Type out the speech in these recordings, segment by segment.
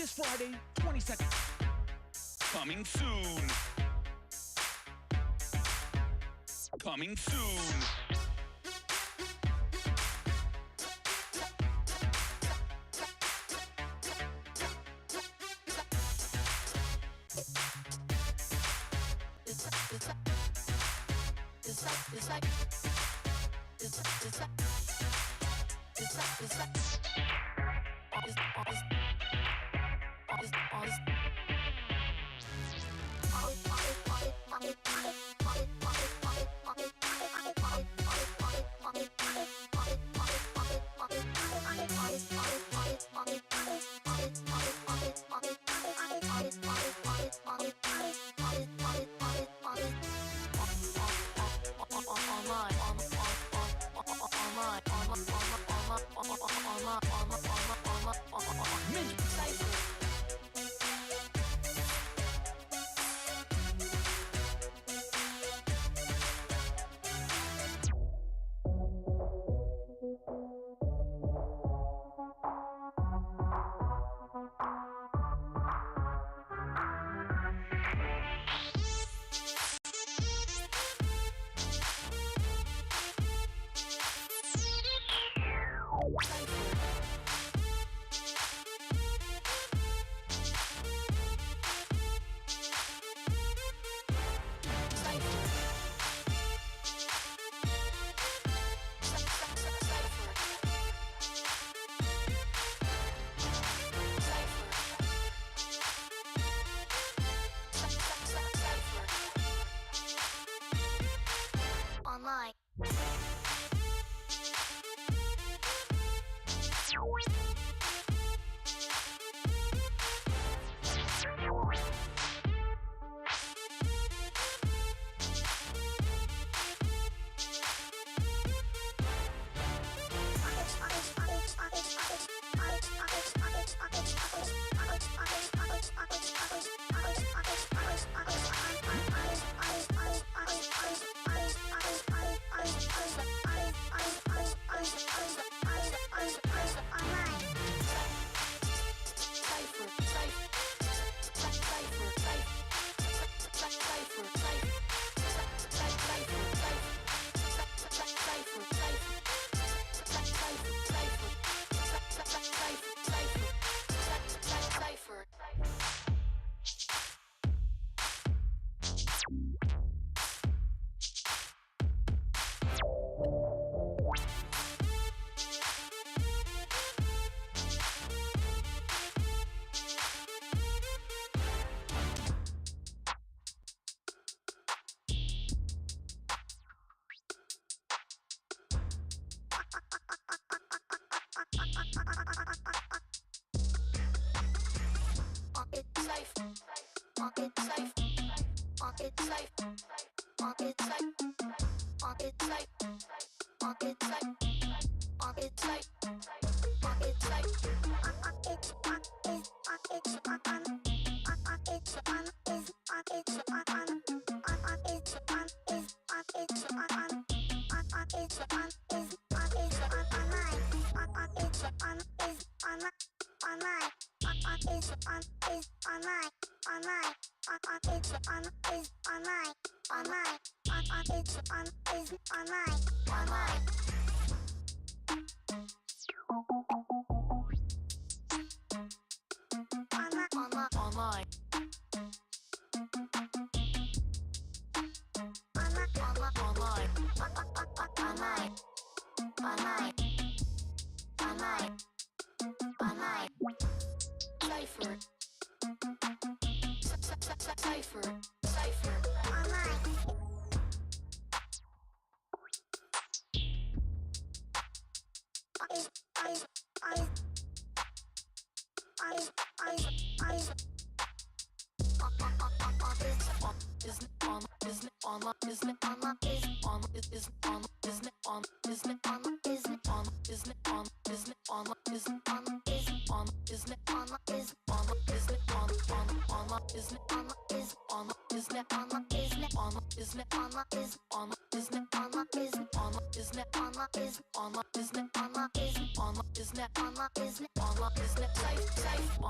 this Friday, 22nd. Coming soon. Coming soon.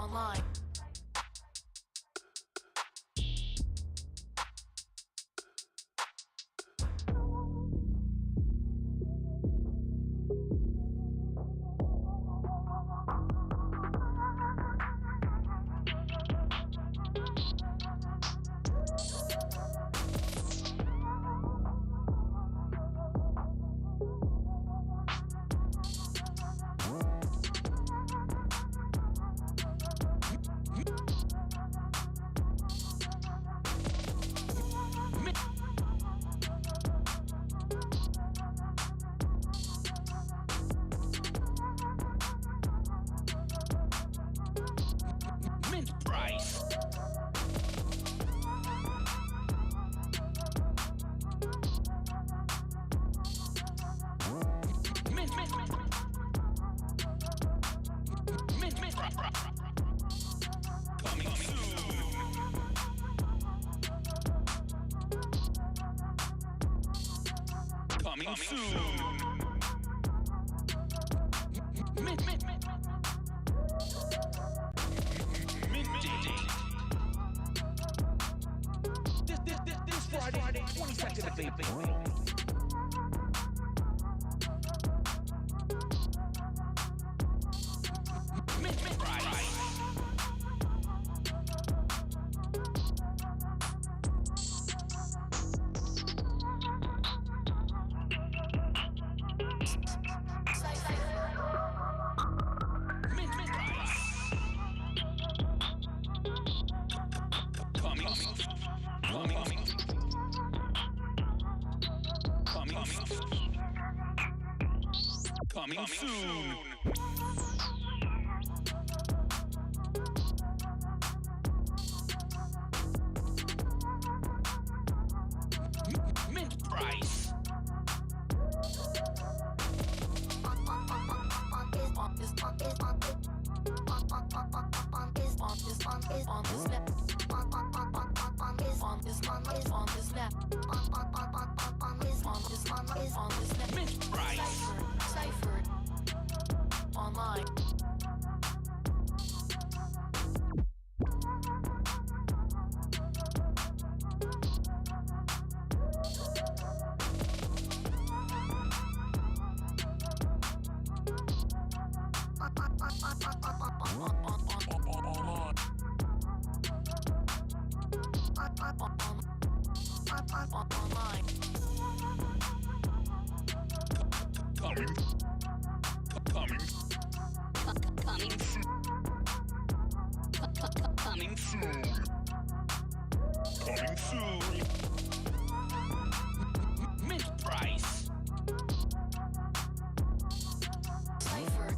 Online. price. Coming soon. Coming soon. This Friday, 22nd of April. Coming soon. Mint price. Mint price. Ciphered online. Coming soon. Coming soon. Mint price. Ciphered.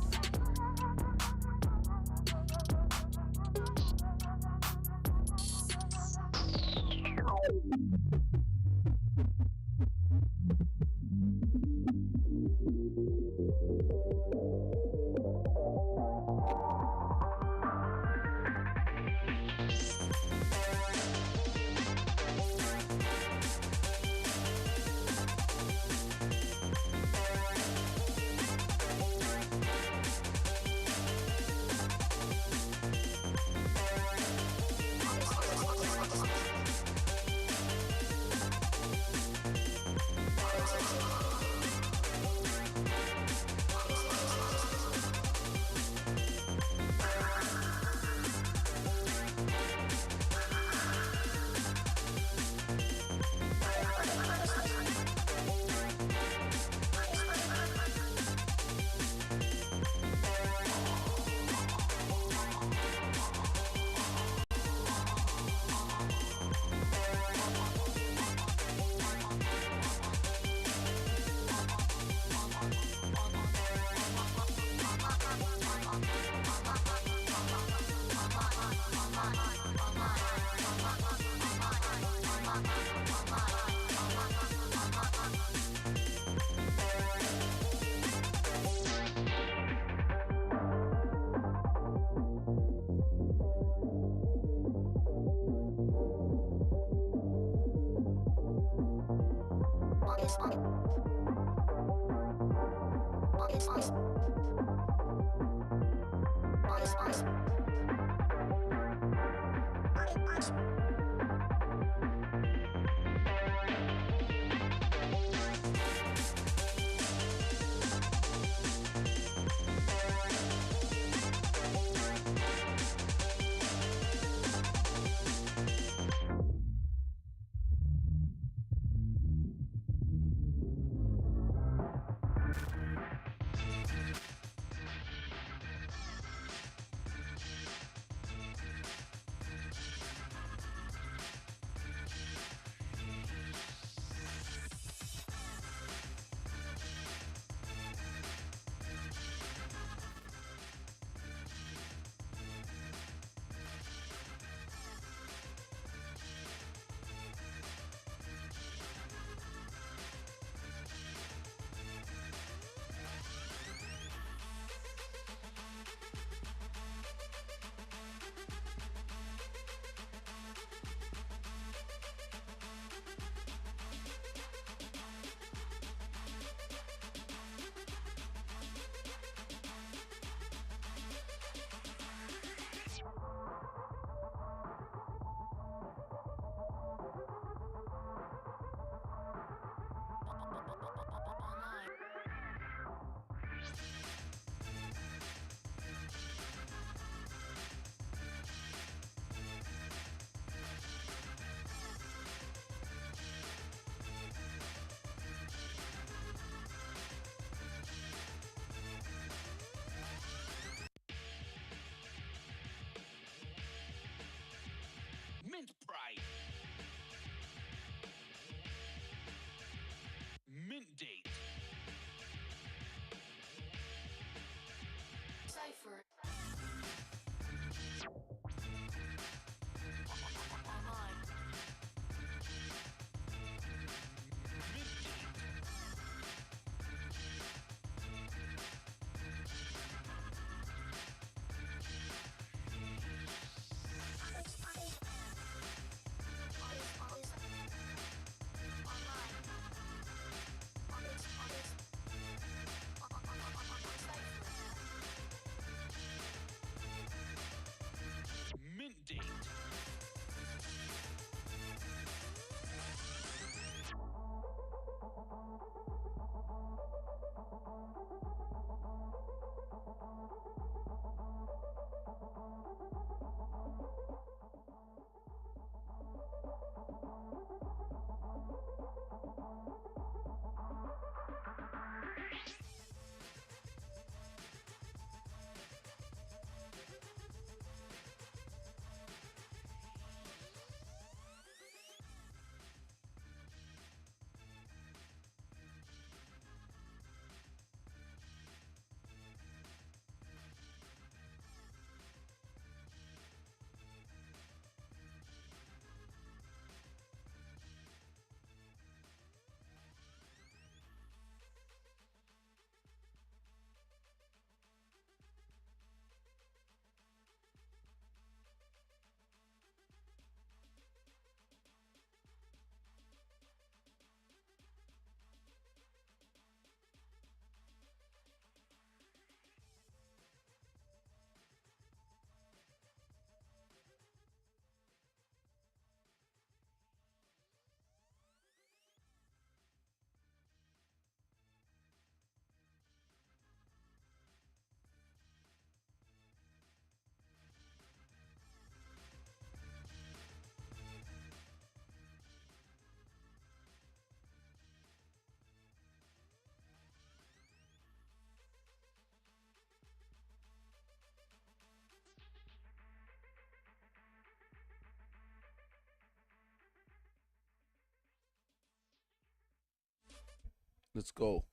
Let's go.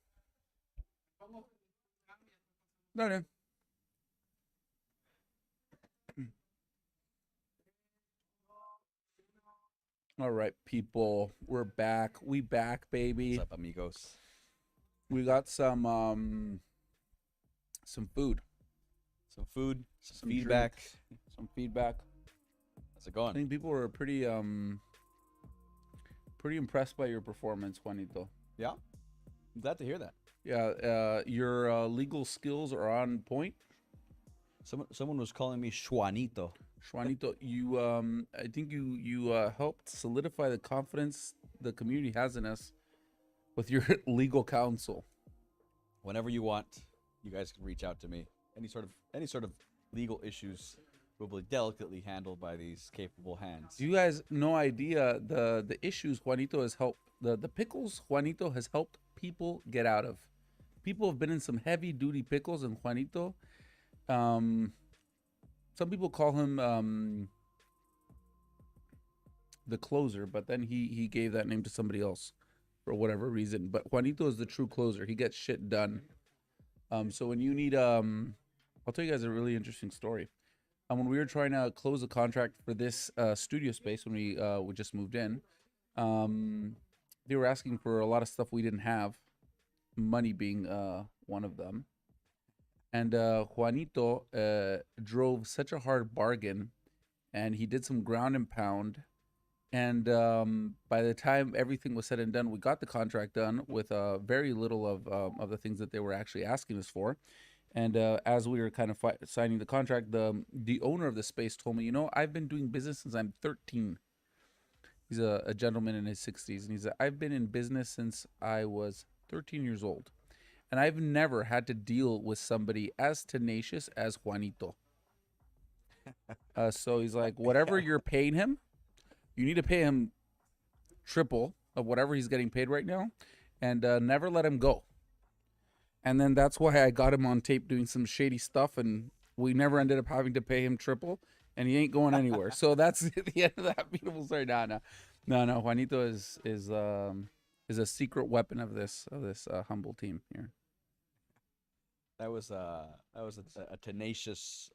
Dale. All right, people. We're back. We back, baby. What's up, amigos? We got some food, Some food, some some feedback. drinks, some feedback. How's it I going? think people were pretty impressed by your performance, Juanito. Yeah, I'm glad to hear that. Yeah, your legal skills are on point. Someone was calling me Juanito. Juanito, you I think you helped solidify the confidence the community has in us with your legal counsel. Whenever you want, you guys can reach out to me. Any sort of legal issues will be delicately handled by these capable hands. You guys no idea the issues Juanito has helped the pickles Juanito has helped people get out of. People have been in some heavy duty pickles, and Juanito, some people call him the closer, but then he gave that name to somebody else for whatever reason. But Juanito is the true closer. He gets shit done. So when you need I'll tell you guys a really interesting story. When we were trying to close a contract for this studio space when we just moved in, they were asking for a lot of stuff we didn't have, money being one of them. And Juanito drove such a hard bargain, and he did some ground and pound. And by the time everything was said and done, we got the contract done with very little of the things that they were actually asking us for. And as we were kind of signing the contract, the owner of the space told me, you know, I've been doing business since I'm 13. He's a gentleman in his 60s. And he said, I've been in business since I was 13 years old. And I've never had to deal with somebody as tenacious as Juanito. So he's like, whatever you're paying him, you need to pay him triple of whatever he's getting paid right now, and never let him go. And then that's why I got him on tape doing some shady stuff, and we never ended up having to pay him triple, and he ain't going anywhere. So that's the end of that beautiful story. No. Juanito is a secret weapon of this humble team here. That was a tenacious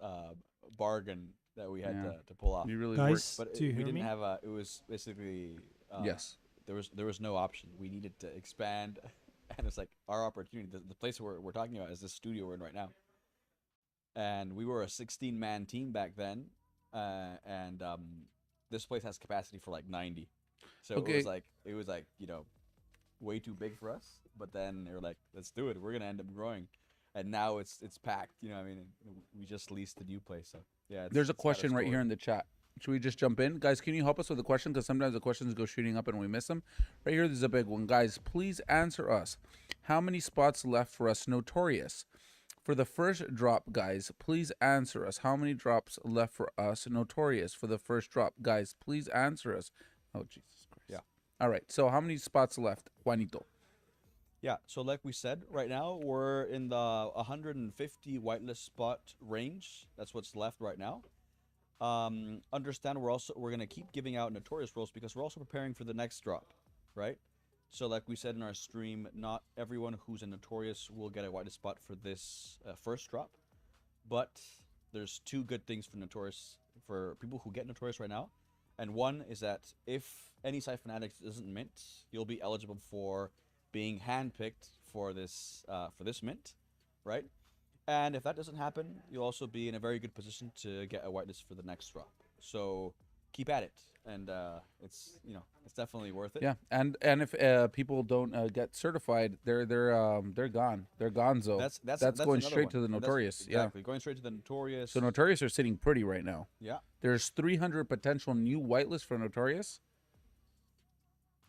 bargain that we had Yeah. to pull off. You really Guys, But do you we hear didn't me? have a. It was basically Yes. There was no option. We needed to expand, and it's like our opportunity. The place we're talking about is this studio we're in right now. And we were a 16-man team back then, and this place has capacity for like 90. So Okay. it was like way too big for us. But then they were like, let's do it. We're gonna end up growing, and now it's packed. You know, what I mean, we just leased the new place. So yeah, There's a it's got us question right going. here in the chat. Should we just jump in? Guys, can you help us with the question? Because sometimes the questions go shooting up and we miss them. Right here, there's a big one. Guys, please answer us. How many spots left for us Notorious? For the first drop, guys, please answer us. How many drops left for us Notorious for the first drop? Guys, please answer us. Oh, Jesus Christ. Yeah. All right. So how many spots left, Juanito? Yeah, so like we said, right now we're in the 150 whitelist spot range. That's what's left right now. Understand we're gonna keep giving out Notorious rolls because we're also preparing for the next drop, right? So like we said in our stream, not everyone who's a Notorious will get a whitelist spot for this first drop, but there's two good things for Notorious for people who get Notorious right now, and one is that if any Side Fanatics isn't mint, you'll be eligible for being handpicked for this mint, right? And if that doesn't happen, you'll also be in a very good position to get a whitelist for the next drop. So keep at it, and it's definitely worth it. Yeah, and if people don't get certified, they're gone. They're gonzo. That's going another straight one. to the And that's- Notorious. Exactly, going straight to the Notorious. Yeah. So Notorious are sitting pretty right now. Yeah. There's 300 potential new whitelists for Notorious.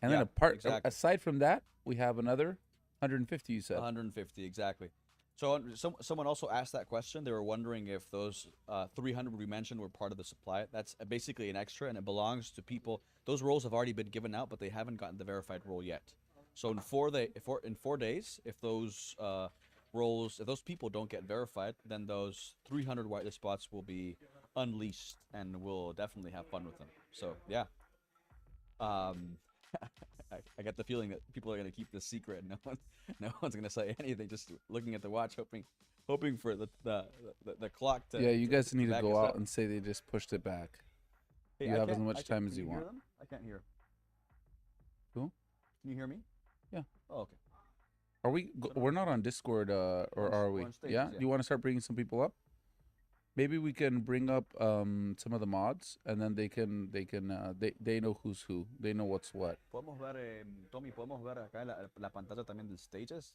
And Yeah, then exactly. aside from that, we have another 150. You said. 150 exactly. So someone also asked that question. They were wondering if those 300 we mentioned were part of the supply. That's basically an extra, and it belongs to people. Those roles have already been given out, but they haven't gotten the verified role yet. So in 4 days, if those roles, if those people don't get verified, then those 300 whitelist spots will be unleashed, and we'll definitely have fun with them. So yeah. I get the feeling that people are gonna keep this secret. No one's gonna say anything. Just looking at the watch, hoping for the clock to. Yeah, you guys need to back go us out up. and say they just pushed it back. Hey, You I have as can't- much I can't- time as can you hear want. them? I can't hear. Who? Can you hear me? Yeah. Oh, okay. Are we? We're not on Discord, or We're on- are we're we? on stages, Yeah. yeah. You want to start bringing some people up? Maybe we can bring up some of the mods, and then they know who's who. They know what's what. Podemos ver, Tommy, podemos ver acá la pantalla también del stages.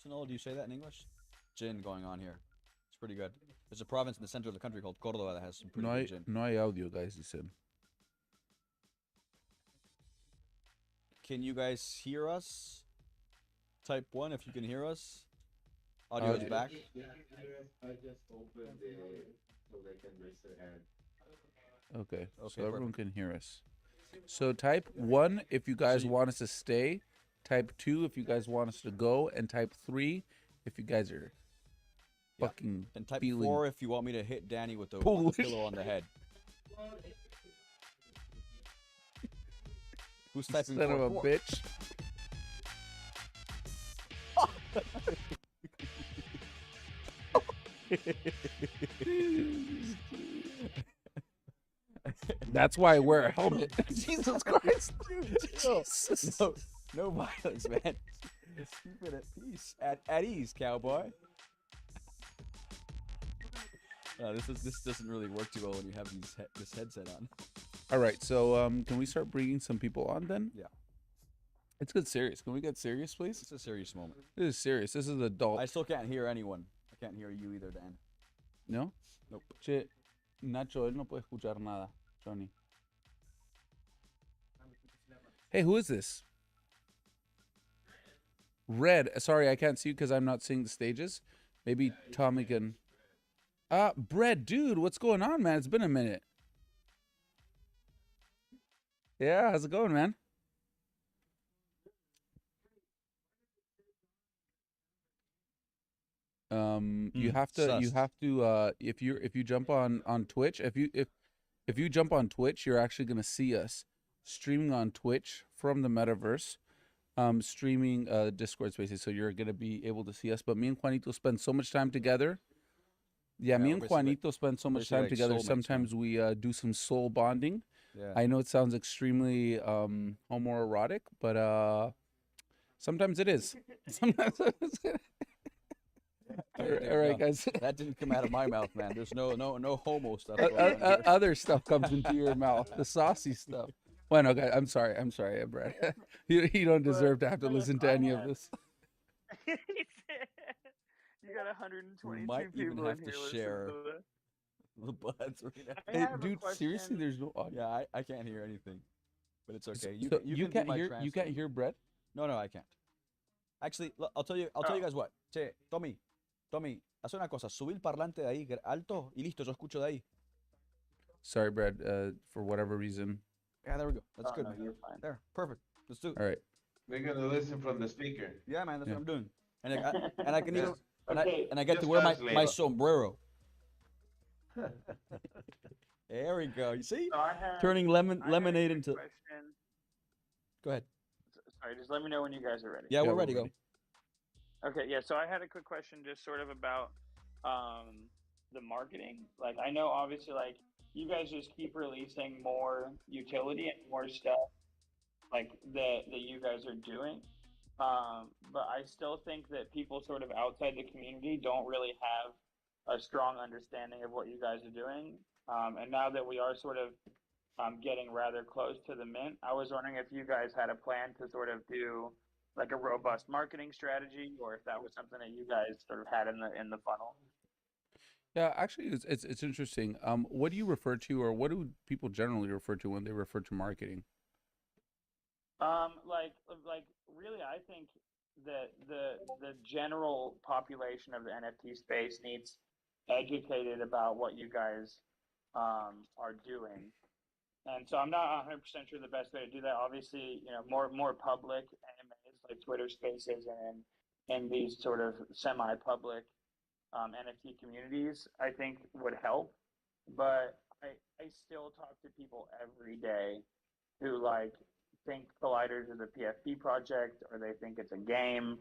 Sonol, do you say that in English? Gin going on here. It's pretty good. There's a province in the center of the country called Córdoba that has some pretty good gin. No hay audio, guys. He said. Can you guys hear us? Type 1 if you can hear us. Audio is back. I just opened it so they can raise their hand. Okay, Okay, so everyone can hear us. So type 1 if you guys So you- want us to stay. Type 2 if you guys want us to go, and type 3 if you guys are Yeah. fucking And type feeling 4 if you want me to hit Danny with the Polish. pillow on the head. Who's typing son of a 4? bitch. That's why I wear a helmet. Jesus Christ. Jesus. No violence, man. Just keep it at peace. At ease, cowboy. This doesn't really work too well when you have this headset on. All right, so can we start bringing some people on then? Yeah. Let's get serious. Can we get serious, please? It's a serious moment. This is serious. This is adult. I still can't hear anyone. I can't hear you either, Dan. ¿No? Nope. Che, Nacho, él no puede escuchar nada, Johnny. Hey, who is this? Red. Sorry, I can't see you because I'm not seeing the stages. Maybe Tommy can. Bread, dude, what's going on, man? It's been a minute. Yeah, how's it going, man? You have to if you jump on Twitch, if you jump on Twitch, you're actually gonna see us streaming on Twitch from the metaverse, streaming Discord Spaces, so you're gonna be able to see us. But me and Juanito spend so much time together. Yeah, me we're and basically Juanito spend so much basically time like together. soulmates, man. Sometimes we do some soul bonding. Yeah. I know it sounds extremely homoerotic, but sometimes it is. Sometimes all right, guys. That didn't come out of my mouth, man. There's no homo stuff going on here. Other stuff comes into your mouth, the saucy stuff. Bueno, guys, I'm sorry, Brad. You don't deserve to have to listen to any of this. You got 122 Might even people have in to here listening share. to that. The buds right now. I Hey, have a dude, seriously, question. there's no audio. Yeah, I can't hear anything, but it's okay. So You can can't be my hear. You translator. can't hear Brett. No, I can't. Actually, I'll tell you guys what. Che, Tommy, haz una cosa. Subí el parlante de ahí alto y listo. Yo escucho de ahí. Sorry, Brad. For whatever reason. Yeah, there we go. That's Oh, good, no, man. you're fine. There, perfect. Let's do it. All right. We're gonna listen from the speaker. Yeah, man, that's Yeah. what I'm doing. And I can even, Okay, and I get to just wear my translate. sombrero. There we go. You see? So I had, Turning I had a lemonade quick into. question. Go ahead. Sorry, just let me know when you guys are ready. Yeah, Yeah, we're we're ready. ready. Go. Okay, yeah, so I had a quick question just sort of about the marketing. Like, I know obviously, like, you guys just keep releasing more utility and more stuff like that you guys are doing. But I still think that people sort of outside the community don't really have a strong understanding of what you guys are doing. And now that we are sort of getting rather close to the mint, I was wondering if you guys had a plan to sort of do like a robust marketing strategy, or if that was something that you guys sort of had in the funnel. Yeah, actually, it's interesting. What do you refer to, or what do people generally refer to when they refer to marketing? Like really, I think that the general population of the NFT space needs educated about what you guys are doing. And so I'm not 100% sure the best way to do that. Obviously, more public AMAs like Twitter Spaces and these sort of semi-public NFT communities, I think would help. But I still talk to people every day who like think Colliders is a PFP project, or they think it's a game,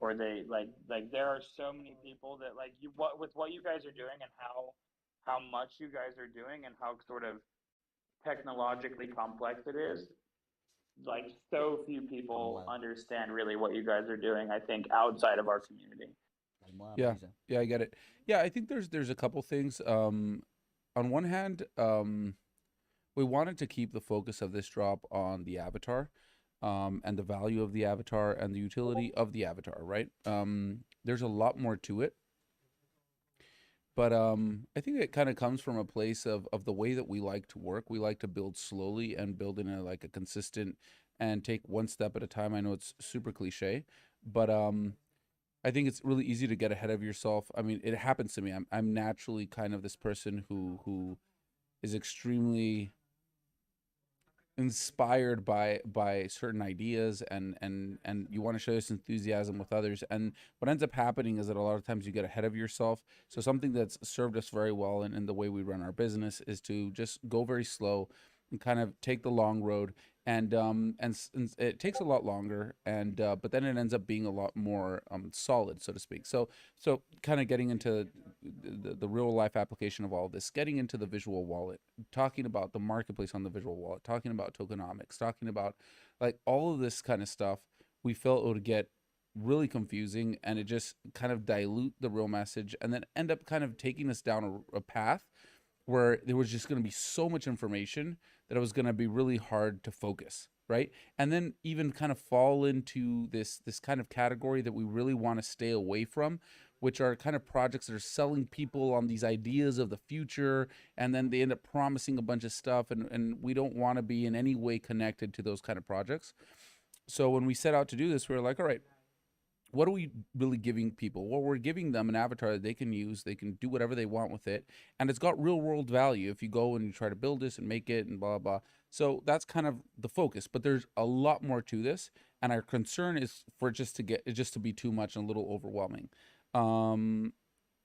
or they like there are so many people that like you what you guys are doing and how much you guys are doing and how sort of technologically complex it is. Like so few people Wow. understand really what you guys are doing, I think, outside of our community. Yeah, yeah, I get it. Yeah, I think there's a couple things. On one hand, we wanted to keep the focus of this drop on the avatar, and the value of the avatar and the utility of the avatar, right? There's a lot more to it, but I think it kind of comes from a place of the way that we like to work. We like to build slowly and build in a like a consistent and take one step at a time. I know it's super cliche, but I think it's really easy to get ahead of yourself. I mean, it happens to me. I'm naturally kind of this person who is extremely inspired by certain ideas, and you want to share this enthusiasm with others, and what ends up happening is that a lot of times you get ahead of yourself. So something that's served us very well in the way we run our business is to just go very slow and kind of take the long road, and it takes a lot longer, and but then it ends up being a lot more solid, so to speak. So kind of getting into the real life application of all of this, getting into the visual wallet, talking about the marketplace on the visual wallet, talking about tokenomics, talking about like all of this kind of stuff. We felt it would get really confusing, and it just kind of dilute the real message, and then end up kind of taking us down a path where there was just going to be so much information that it was going to be really hard to focus, right? And then even kind of fall into this kind of category that we really want to stay away from, which are kind of projects that are selling people on these ideas of the future, and then they end up promising a bunch of stuff, and we don't want to be in any way connected to those kind of projects. So when we set out to do this, we were like, all right, what are we really giving people? Well, we're giving them an avatar that they can use. They can do whatever they want with it, and it's got real world value if you go and you try to build this and make it and blah blah. So that's kind of the focus, but there's a lot more to this, and our concern is for it just to be too much and a little overwhelming. Um,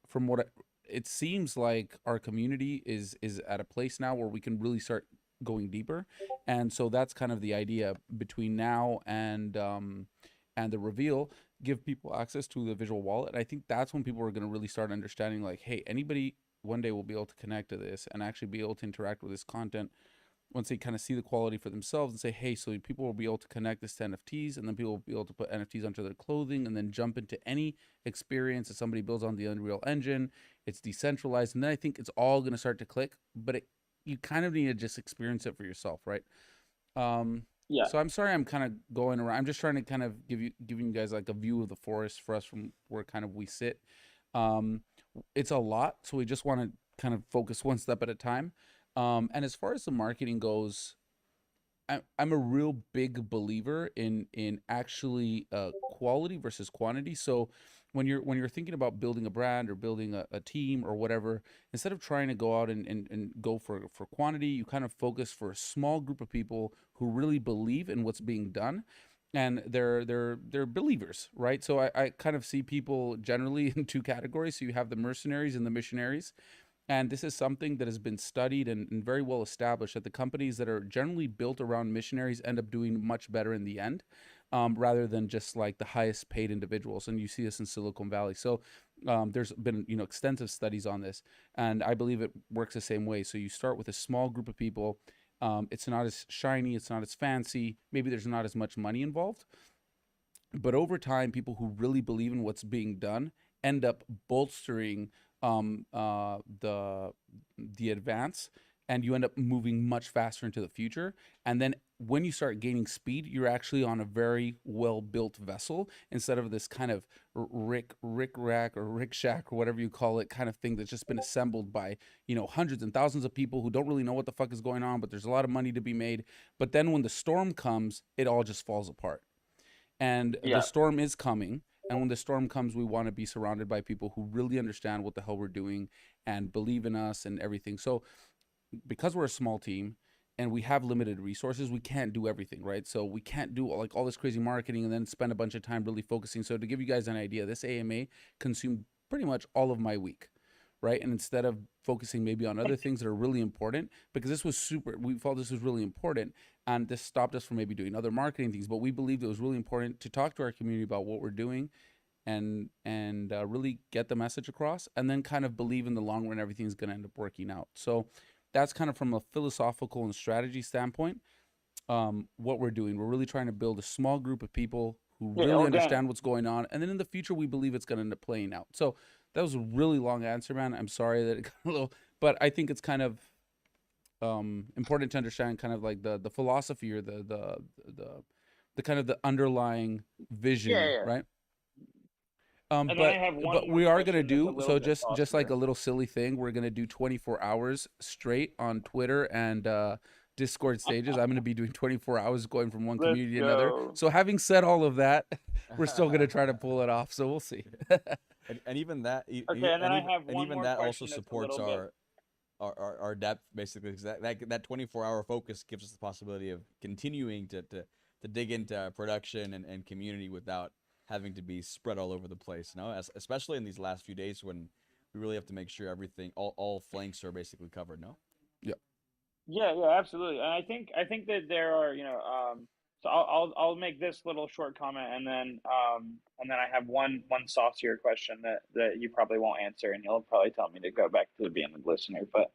from what it seems like, our community is at a place now where we can really start going deeper, and so that's kind of the idea between now and the reveal. Give people access to the visual wallet. I think that's when people are going to really start understanding, like, hey, anybody one day will be able to connect to this and actually be able to interact with this content once they kind of see the quality for themselves, and say, hey, so people will be able to connect this to NFTs, and then people will be able to put NFTs onto their clothing and then jump into any experience that somebody builds on the Unreal Engine. It's decentralized, and then I think it's all going to start to click, but you kind of need to just experience it for yourself, right? Um, Yeah. so I'm sorry I'm kind of going around. I'm just trying to kind of giving you guys like a view of the forest for us from where kind of we sit. Um, it's a lot, so we just want to kind of focus one step at a time. And as far as the marketing goes, I'm a real big believer in actually quality versus quantity. So when you're thinking about building a brand or building a team or whatever, instead of trying to go out and go for quantity, you kind of focus for a small group of people who really believe in what's being done, and they're believers, right? So I kind of see people generally in two categories. So you have the mercenaries and the missionaries, and this is something that has been studied and very well established, that the companies that are generally built around missionaries end up doing much better in the end, rather than just like the highest paid individuals. And you see this in Silicon Valley. So there's been extensive studies on this, and I believe it works the same way. So you start with a small group of people. It's not as shiny, it's not as fancy. Maybe there's not as much money involved, but over time, people who really believe in what's being done end up bolstering the advance, and you end up moving much faster into the future. And then when you start gaining speed, you're actually on a very well built vessel instead of this kind of rick rack or rick shack or whatever you call it kind of thing that's just been assembled by, you know, hundreds and thousands of people who don't really know what the fuck is going on, but there's a lot of money to be made. But then when the storm comes, it all just falls apart. And the Yeah. storm is coming. And when the storm comes, we want to be surrounded by people who really understand what the hell we're doing and believe in us and everything. So because we're a small team and we have limited resources, we can't do everything, right? So we can't do like all this crazy marketing and then spend a bunch of time really focusing. So to give you guys an idea, this AMA consumed pretty much all of my week, right? And instead of focusing maybe on other things that are really important, because this was we felt this was really important, and this stopped us from maybe doing other marketing things, but we believed it was really important to talk to our community about what we're doing and really get the message across, and then kind of believe in the long run everything's going to end up working out. So that's kind of from a philosophical and strategy standpoint, what we're doing. We're really trying to build a small group of people who Yeah, really organic. understand what's going on, and then in the future we believe it's going to end up playing out. So that was a really long answer, man. I'm sorry that it got a little, but I think it's kind of important to understand kind of like the philosophy or the kind of the underlying vision, Yeah, yeah. right? And then I have one But more we are gonna question that's a do little so bit just like saucier. a little silly thing. We're gonna do 24 hours straight on Twitter and Discord stages. I'm gonna be doing 24 hours going from one Let's community to another. go. So having said all of that, we're still gonna try to pull it off. So we'll see. And even that, Okay, and then I have and one even more that also question that's a supports little bit. our depth, basically, because that 24-hour focus gives us the possibility of continuing to dig into production and community without having to be spread all over the place. You know, especially in these last few days when we really have to make sure everything, all flanks are basically covered. No. Yeah. Yeah, yeah, absolutely. And I think that there are, so I'll make this little short comment, and then I have one saucier question that you probably won't answer, and you'll probably tell me to go back to being a listener. But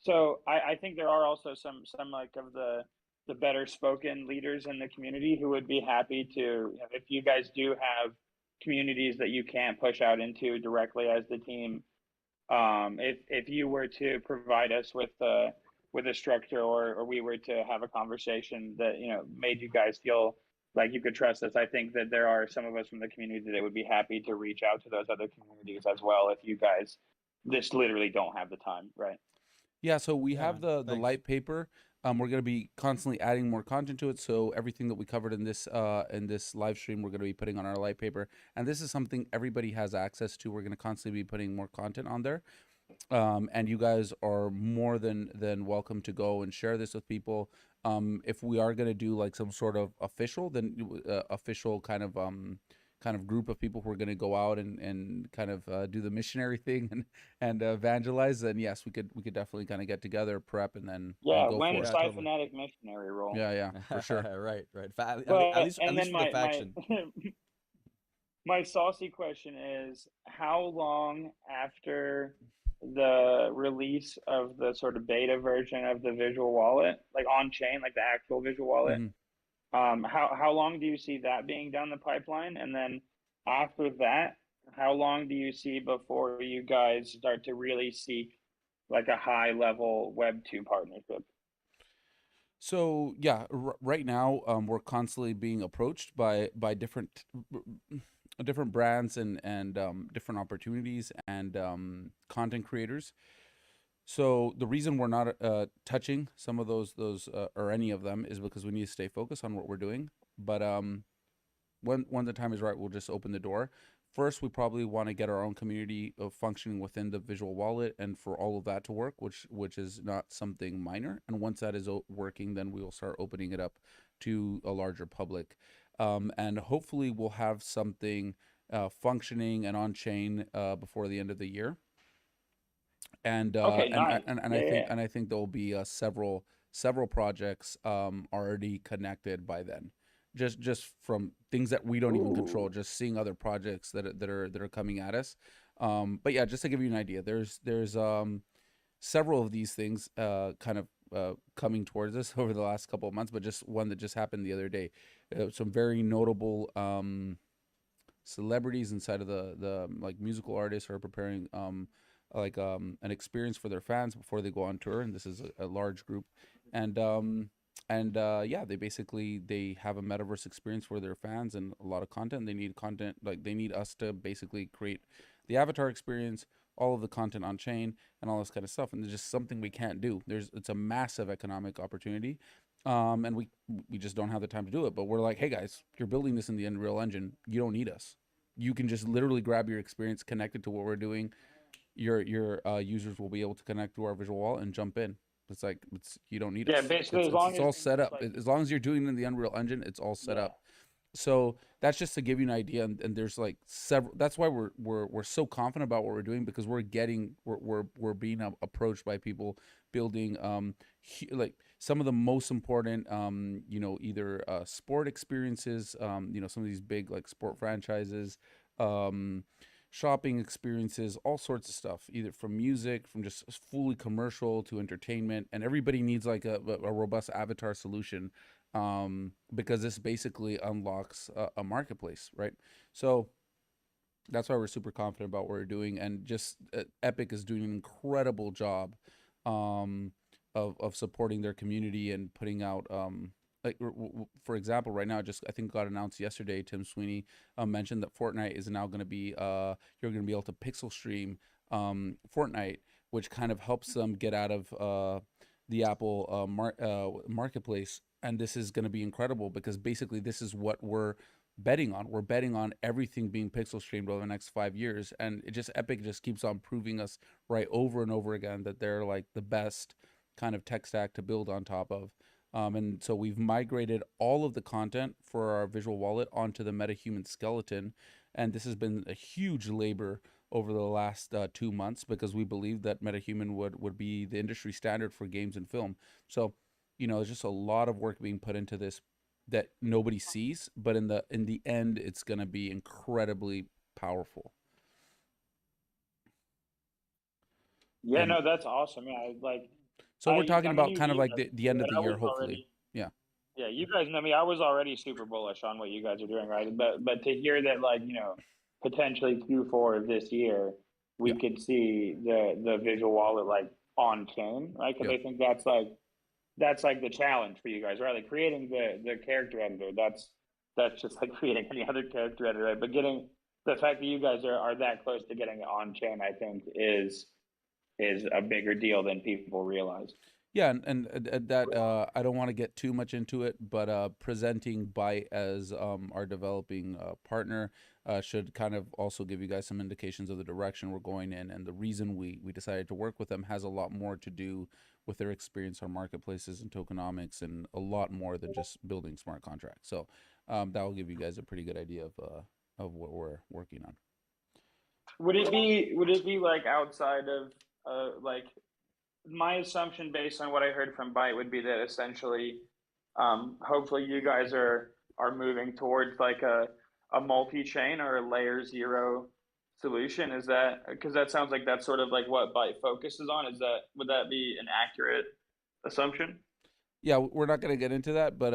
so I think there are also some like of the better spoken leaders in the community who would be happy to, if you guys do have communities that you can't push out into directly as the team, if you were to provide us with a structure, or we were to have a conversation that made you guys feel like you could trust us, I think that there are some of us from the community that would be happy to reach out to those other communities as well if you guys just literally don't have the time, right? Yeah, so we Yeah, have man. the Thanks. light paper. We're gonna be constantly adding more content to it. So everything that we covered in this live stream, we're gonna be putting on our light paper, and this is something everybody has access to. We're gonna constantly be putting more content on there, and you guys are more than welcome to go and share this with people. If we are gonna do like some sort of official, then official kind of group of people who are going to go out and kind of do the missionary thing and evangelize, then yes, we could definitely kind of get together, prep, and then Yeah, go when for it. Yeah, totally. siphonetic missionary role. Yeah, yeah, for sure. Right, right. At But least, and then for the my faction. my saucy question is, how long after the release of the sort of beta version of the visual wallet, like on chain, like the actual visual wallet, Hmm. how long do you see that being down the pipeline? And then after that, how long do you see before you guys start to really seek like a high level Web2 partnership? So yeah, right now we're constantly being approached by different brands and different opportunities and content creators. So the reason we're not touching some of those or any of them is because we need to stay focused on what we're doing. But when the time is right, we'll just open the door. First, we probably want to get our own community of functioning within the visual wallet, and for all of that to work, which is not something minor. And once that is working, then we will start opening it up to a larger public, and hopefully we'll have something functioning and on chain before the end of the year. And Okay, nice. Yeah, yeah. I think there will be several projects already connected by then, just from things that we don't even control, Ooh. just seeing other projects that are coming at us. But yeah, just to give you an idea, there's several of these things kind of coming towards us over the last couple of months, but just one that just happened the other day. Some very notable celebrities inside of the like musical artists are preparing an experience for their fans before they go on tour, and this is a large group, and yeah, they have a metaverse experience for their fans and a lot of content. They need content, like they need us to basically create the avatar experience, all of the content on chain, and all this kind of stuff. And there's just something we can't do. It's a massive economic opportunity, and we just don't have the time to do it. But we're like, hey guys, you're building this in the Unreal Engine. You don't need us. You can just literally grab your experience, connect it to what we're doing. Your users will be able to connect to our visual wall and jump in. It's like you don't need Yeah, us. basically, as long It's as all you set just up. like As long as you're doing it in the Unreal Engine, it's all set yeah. up. So that's just to give you an idea, and there's like several. That's why we're so confident about what we're doing, because we're being approached by people building like some of the most important either sport experiences, some of these big like sport franchises, um shopping experiences, all sorts of stuff, either from music, from just fully commercial to entertainment, and everybody needs like a robust avatar solution, because this basically unlocks a marketplace, right? So that's why we're super confident about what we're doing, and just Epic is doing an incredible job, um, of supporting their community and putting out, for example, right now, just I think got announced yesterday. Tim Sweeney mentioned that Fortnite is now going to be you're going to be able to pixel stream Fortnite, which kind of helps them get out of the Apple marketplace. And this is going to be incredible, because basically this is what we're betting on. We're betting on everything being pixel streamed over the next 5 years, and Epic just keeps on proving us right over and over again that they're like the best kind of tech stack to build on top of. And so we've migrated all of the content for our visual wallet onto the MetaHuman skeleton, and this has been a huge labor over the last 2 months, because we believe that MetaHuman would be the industry standard for games and film. So, there's just a lot of work being put into this that nobody sees, but in the end, it's going to be incredibly powerful. Yeah, And no, that's awesome. Yeah, like so we're talking about knew kind of you like guys, the end of but the I year, was hopefully. already Yeah. yeah, you guys know me. I was already super bullish on what you guys are doing, right? But to hear that, like, potentially Q4 of this year, Yeah. we could see the visual wallet like on chain, right? Because Yeah. I think that's like the challenge for you guys, right? Like creating the character editor, that's just like creating any other character editor, right? But getting the fact that you guys are that close to getting it on chain, I think is a bigger deal than people realize. Yeah, and that I don't want to get too much into it, but presenting Byte as our developing partner should kind of also give you guys some indications of the direction we're going in, and the reason we decided to work with them has a lot more to do with their experience on marketplaces and tokenomics, and a lot more than just building smart contracts. So that will give you guys a pretty good idea of what we're working on. Would it be like outside of like my assumption based on what I heard from Byte would be that essentially, hopefully you guys are moving towards like a multi-chain or a layer zero solution. Is that because that sounds like that's sort of like what Byte focuses on? Would that be an accurate assumption? Yeah, we're not going to get into that, but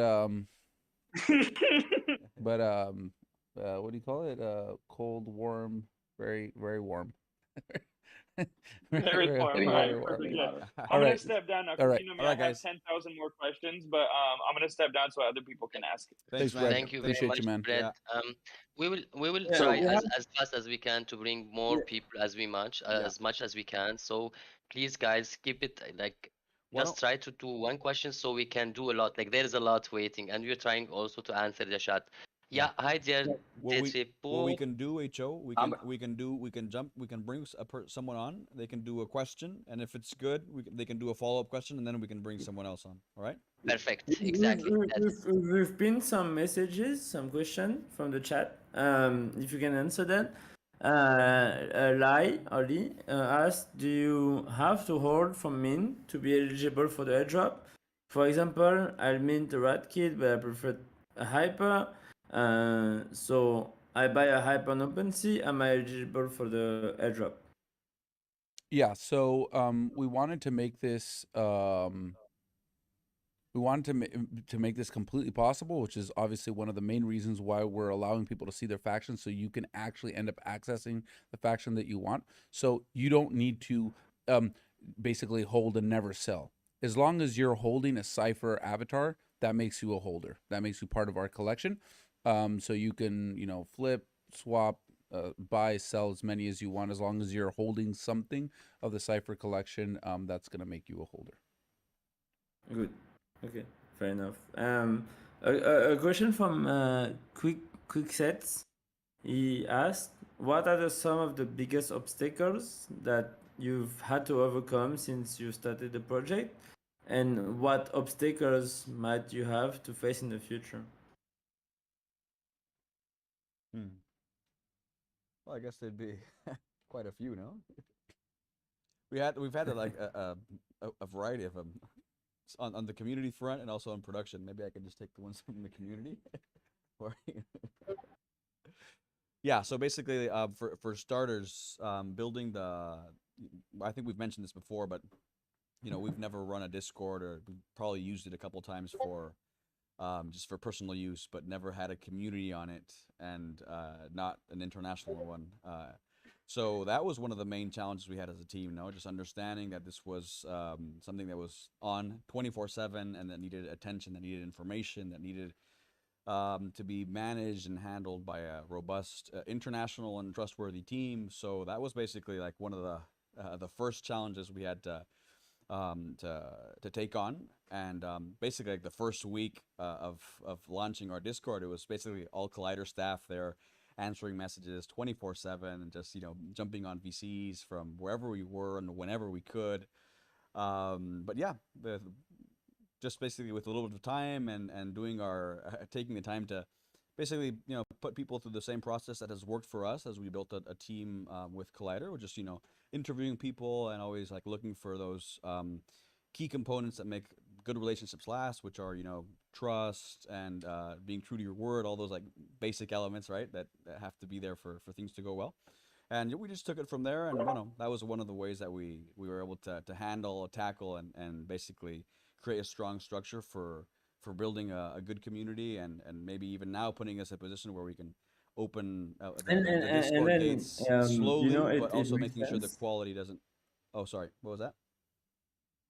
but what do you call it? Cold, warm, very, very warm. Very Very, warm. All very right, warm. perfect. Yeah. Yeah. All I'm gonna right. step down now All because right. you know me. All right, I have guys. 10,000 more questions, but I'm gonna step down so other people can ask. Thanks, man. Brad. Thank you very Appreciate much, you, man. Brett. Yeah. We will Yeah. So try we have as fast as we can to bring more people Yeah. as much as we can. So please, guys, keep it like Why just don't try to do one question so we can do a lot. Like there is a lot waiting, and we're trying also to answer the chat. Yeah. Yeah, hi there, what we Detripo. can do, HO, we can bring someone on. They can do a question, and if it's good, they can do a follow-up question, and then we can bring someone else on. All right? Perfect, we've, exactly. we've, That's we've we've pinned some messages, some question from the chat. If you can answer that. Ali asked, do you have to hold from mint to be eligible for the airdrop? For example, I'll mint a rat kit, but I prefer a hyper. So I buy a hyper on OpenSea. Am I eligible for the airdrop? Yeah. So we wanted to make this we wanted to make this completely possible, which is obviously one of the main reasons why we're allowing people to see their factions, so you can actually end up accessing the faction that you want. So you don't need to basically hold and never sell. As long as you're holding a Cypher avatar, that makes you a holder. That makes you part of our collection. So you can, flip, swap, buy, sell as many as you want. As long as you're holding something of the Cypher collection, that's going to make you a holder. Good. Okay, fair enough. A question from Quick Sets. He asked, "What are some of the biggest obstacles that you've had to overcome since you started the project, and what obstacles might you have to face in the future?" Well, I guess there'd be quite a few, no? We've had a variety of them on the community front and also on production. Maybe I can just take the ones from the community. Yeah, so basically, for starters, building I think we've mentioned this before, but we've never run a Discord, or we probably used it a couple times for just for personal use, but never had a community on it, and not an international one. So that was one of the main challenges we had as a team, just understanding that this was something that was on 24/7 and that needed attention, that needed information, that needed to be managed and handled by a robust international and trustworthy team. So that was basically like one of the first challenges we had to take on. And basically, like the first week of launching our Discord, it was basically all Collider staff there answering messages 24/7 and just jumping on VCs from wherever we were and whenever we could. But yeah, just basically with a little bit of time and doing taking the time to basically put people through the same process that has worked for us as we built a team with Collider. We're just interviewing people and always like looking for those key components that make good relationships last, which are trust and being true to your word, all those like basic elements, right, that have to be there for things to go well. And we just took it from there, and that was one of the ways that we were able to handle, tackle, and basically create a strong structure for building a good community, and maybe even now putting us in a position where we can open the Discord then, gates you slowly, know, but it also makes making sure the sense. quality doesn't. Oh, sorry, what was that?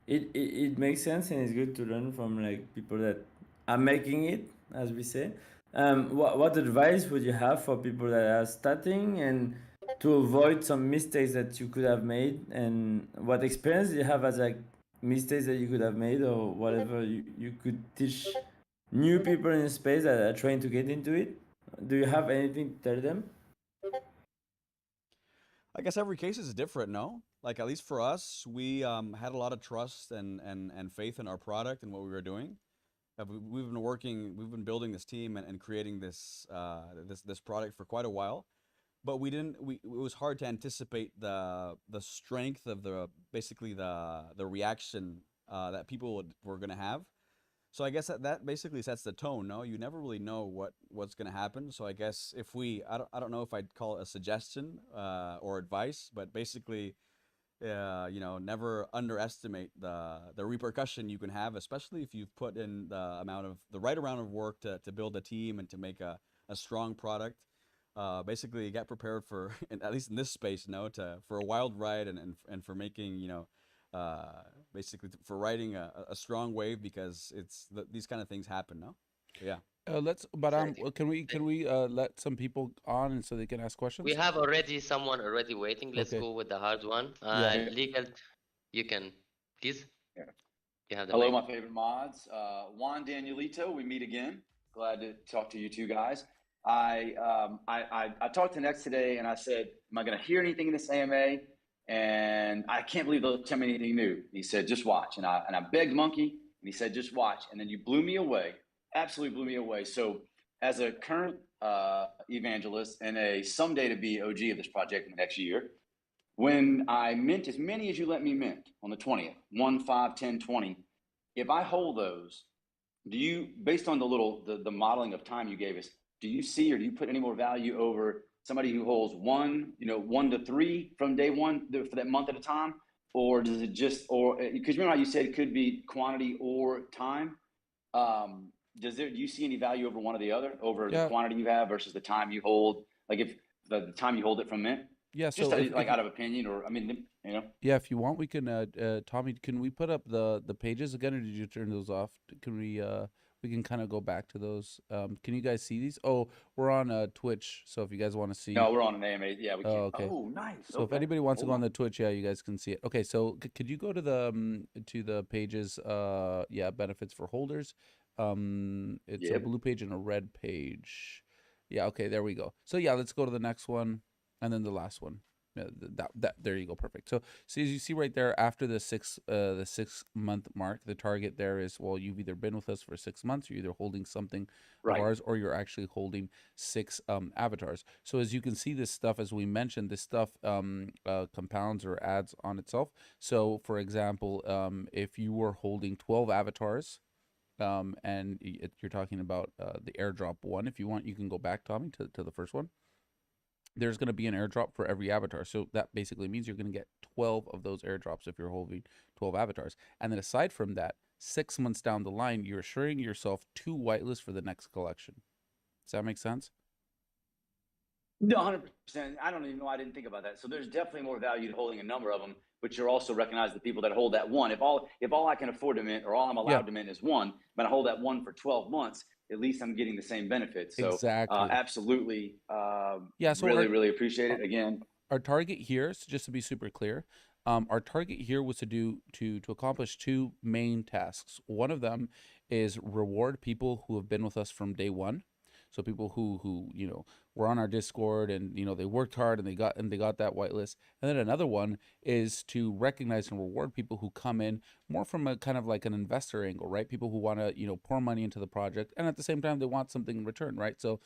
It makes sense, and it's good to learn from like people that are making it, as we say. What advice would you have for people that are starting and to avoid some mistakes that you could have made, and what experience do you have as like mistakes that you could have made, or whatever you could teach new people in space that are trying to get into it? Do you have anything to tell them? I guess every case is different, no? Like at least for us, we had a lot of trust and faith in our product and what we were doing. We've been building this team and creating this this product for quite a while, but it was hard to anticipate the strength of basically the reaction that people were going to have. So I guess that basically sets the tone. No, you never really know what's going to happen. So I guess if I don't know if I'd call it a suggestion or advice, but basically, never underestimate the repercussion you can have, especially if you've put in the right amount of work to build a team and to make a strong product. Basically, get prepared for, at least in this space, for a wild ride and for making basically for riding a strong wave, because these kind of things happen. No, yeah. Can we let some people on and so they can ask questions? We have already someone already waiting. Let's Okay. go with the hard one. Yeah. Legal, you can, please. Yeah. You have the Hello, mic. my favorite mods. Juan Danielito, we meet again. Glad to talk to you two guys. I talked to Next today, and I said, "Am I going to hear anything in this AMA?" And I can't believe they'll tell me anything new. He said, "Just watch." And I begged Monkey, and he said, "Just watch." And then you blew me away. Absolutely blew me away. So, as a current evangelist and a someday to be OG of this project in the next year, when I mint as many as you let me mint on the 20th, 1, 5, 10, 20, if I hold those, do you, based on the modeling of time you gave us, do you see or do you put any more value over somebody who holds 1 to 3 from day one for that month at a time? Or does it just, because remember how you said it could be quantity or time? Do you see any value over one or the other, over the Yeah, quantity you have versus the time you hold? Like if the time you hold it from mint, yeah. just So if like out of opinion, or I mean, you know. yeah, if you want, we can. Tommy, can we put up the pages again, or did you turn those off? Can we can kind of go back to those. Can you guys see these? Oh, we're on Twitch, so if you guys want to see. No, we're on an AMA. Yeah, we Oh, can't. okay. Oh, nice. So if Okay, anybody wants to hold go on on. the Twitch, yeah, you guys can see it. Okay, so could you go to the pages? Yeah, benefits for holders. It's a Yep. blue page and a red page. Yeah, okay, there we go. So yeah, let's go to the next one, and then the last one. Yeah, that there you go, perfect. So as you see right there, after the 6 month mark, the target there is, well, you've either been with us for 6 months, you're either holding something of Right. ours, or you're actually holding 6 avatars. So as you can see, this stuff, as we mentioned, this stuff compounds or adds on itself. So for example, if you were holding 12 avatars, and you're talking about the airdrop one, if you want, you can go back, Tommy, to the first one. There's going to be an airdrop for every avatar. So that basically means you're going to get 12 of those airdrops if you're holding 12 avatars. And then aside from that, 6 months down the line, you're assuring yourself 2 whitelists for the next collection. Does that make sense? No, 100%. I don't even know. I didn't think about that. So there's definitely more value to holding a number of them, but you're also recognize the people that hold that one. If all I can afford to mint, or all I'm Yeah, allowed to mint is one, but I hold that one for 12 months, at least I'm getting the same benefits. So exactly. absolutely, Yeah, so really appreciate our it. Again, our target here, so just to be super clear, our target here was to accomplish two main tasks. One of them is reward people who have been with us from day one. So people who were on our Discord, and they worked hard, and they got that whitelist. And then another one is to recognize and reward people who come in more from a kind of like an investor angle, right? People who want to pour money into the project, and at the same time they want something in return, right? So